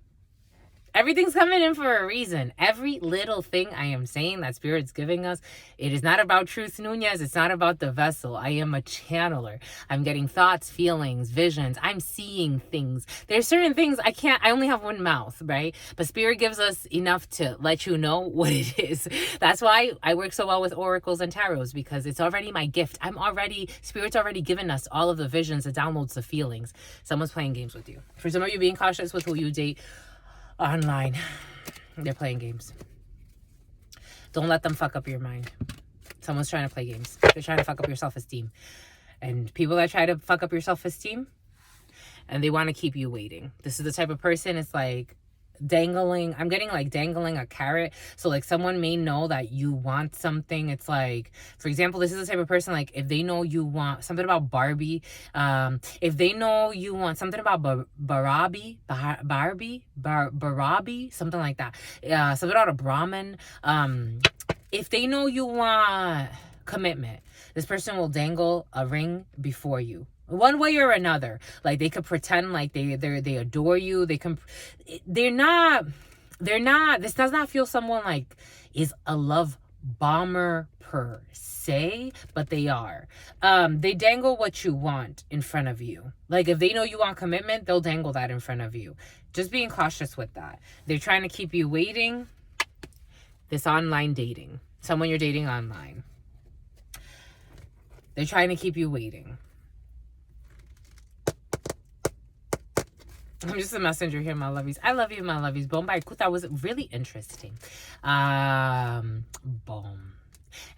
Everything's coming in for a reason. Every little thing I am saying that Spirit's giving us, it is not about Truth Nunez. It's not about the vessel. I am a channeler. I'm getting thoughts, feelings, visions. I'm seeing things. There's certain things I only have one mouth, right? But Spirit gives us enough to let you know what it is. That's why I work so well with oracles and tarots, because it's already my gift. Spirit's already given us all of the visions, the downloads, the feelings. Someone's playing games with you. For some of you, being cautious with who you date online. They're playing games. Don't let them fuck up your mind. Someone's trying to play games. They're trying to fuck up your self-esteem. And people that try to fuck up your self-esteem, and they want to keep you waiting. This is the type of person, it's like dangling, I'm getting like dangling a carrot. So like someone may know that you want something. It's like, for example, this is the type of person, like if they know you want something about Barbie, if they know you want something about Barabi, something like that, something about a Brahmin, if they know you want commitment, this person will dangle a ring before you, one way or another. Like they could pretend like they adore you. They're not, this does not feel someone like is a love bomber per se, but they are. They dangle what you want in front of you. Like if they know you want commitment, they'll dangle that in front of you. Just being cautious with that. They're trying to keep you waiting. This online dating, someone you're dating online, they're trying to keep you waiting. I'm just a messenger here, my lovies. I love you, my lovies. Boom, by That was really interesting. Boom.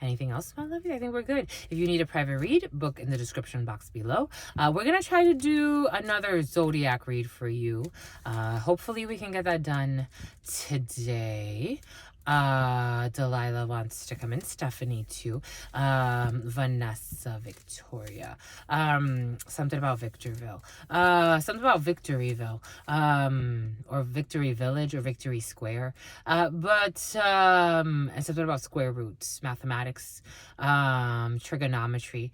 Anything else, my lovies? I think we're good. If you need a private read, book in the description box below. We're going to try to do another zodiac read for you. Hopefully we can get that done today. Delilah wants to come in. Stephanie too. Vanessa, Victoria. Something about Victorville. Something about Victoryville. Or Victory Village or Victory Square. And something about square roots, mathematics, trigonometry.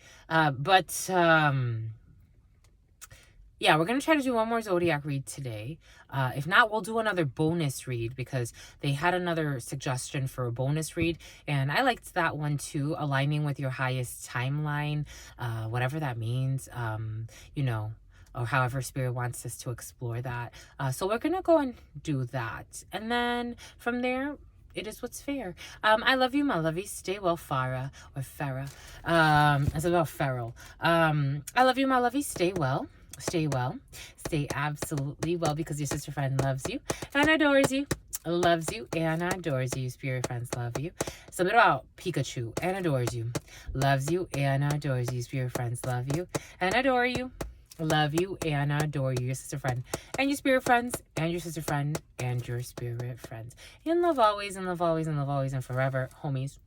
Yeah, we're going to try to do one more zodiac read today. If not, we'll do another bonus read because they had another suggestion for a bonus read. And I liked that one too, aligning with your highest timeline, whatever that means, you know, or however Spirit wants us to explore that. So we're going to go and do that. And then from there, it is what's fair. I love you, my lovies. Stay well, Farah or Farah. It's about feral. I love you, my lovies. Stay well. Stay well. Stay absolutely well because your sister friend loves you and adores you. Loves you and adores you. Spirit friends love you. Something about Pikachu and adores you. Loves you and adores you. Spirit friends love you and adore you. Love you and adore you. Your sister friend and your spirit friends and your sister friend and your spirit friends. In love always, in love always, in love always, and forever. Homies.